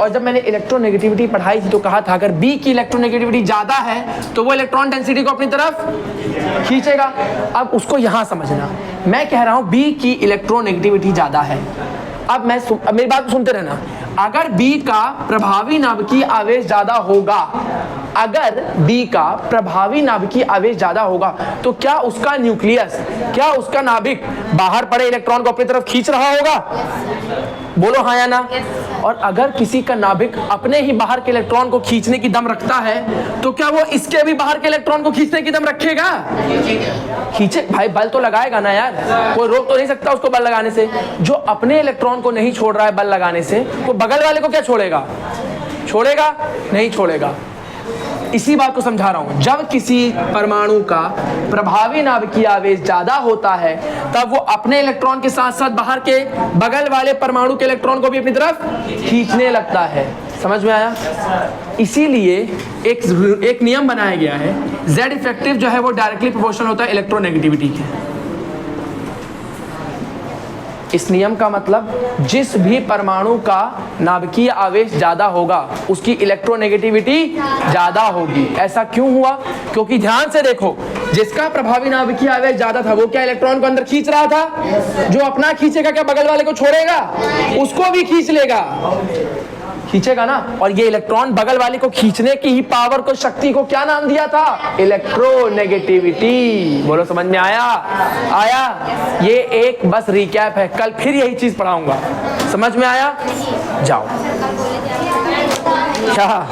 A: और जब मैंने इलेक्ट्रोनेगेटिविटी पढ़ाई थी तो कहा था अगर बी की इलेक्ट्रोनेगेटिविटी ज्यादा है तो वो इलेक्ट्रॉन डेंसिटी को अपनी तरफ खींचेगा। अब उसको यहां समझना, मैं कह रहा हूं बी की इलेक्ट्रोनेगेटिविटी ज्यादा है। अब मेरी बात सुनते रहना, अगर बी का प्रभावी नाभिकीय आवेश ज्यादा होगा, अगर बी का प्रभावी नाभिकीय आवेश ज्यादा होगा तो क्या उसका न्यूक्लियस, क्या उसका नाभिक बाहर पड़े इलेक्ट्रॉन को अपनी तरफ खींच रहा होगा, बोलो हाँ या ना। और अगर किसी का नाभिक अपने ही बाहर के इलेक्ट्रॉन को खींचने की दम रखता है तो क्या वो इसके भी बाहर के इलेक्ट्रॉन को खींचने की दम रखेगा? खींचे भाई, बल तो लगाएगा ना यार, कोई रोक तो नहीं सकता उसको बल लगाने से। जो अपने इलेक्ट्रॉन को नहीं छोड़ रहा है बल लगाने से, वो बगल वाले को क्या छोड़ेगा? छोड़ेगा? नहीं छोड़ेगा। इसी बात को समझा रहा हूं, जब किसी परमाणु का प्रभावी नाभिकीय आवेश ज्यादा होता है तब वो अपने इलेक्ट्रॉन के साथ साथ बाहर के बगल वाले परमाणु के इलेक्ट्रॉन को भी अपनी तरफ खींचने लगता है। समझ में आया? इसीलिए एक नियम बनाया गया है, Z इफेक्टिव जो है वो डायरेक्टली प्रोपोर्शनल होता है इलेक्ट्रोनेगेटिविटी के। इस नियम का मतलब जिस भी परमाणु का नाभिकीय आवेश ज्यादा होगा उसकी इलेक्ट्रोनेगेटिविटी ज्यादा होगी। ऐसा क्यों हुआ? क्योंकि ध्यान से देखो, जिसका प्रभावी नाभिकीय आवेश ज्यादा था वो क्या इलेक्ट्रॉन को अंदर खींच रहा था? जो अपना खींचेगा क्या बगल वाले को छोड़ेगा? उसको भी खींच लेगा, खींचेगा ना। और ये इलेक्ट्रॉन बगल वाले को खींचने की ही पावर को, शक्ति को क्या नाम दिया था? इलेक्ट्रोनेगेटिविटी। बोलो समझ में आया? ये एक बस रिकैप है, कल फिर यही चीज पढ़ाऊंगा। समझ में आया? जाओ। क्या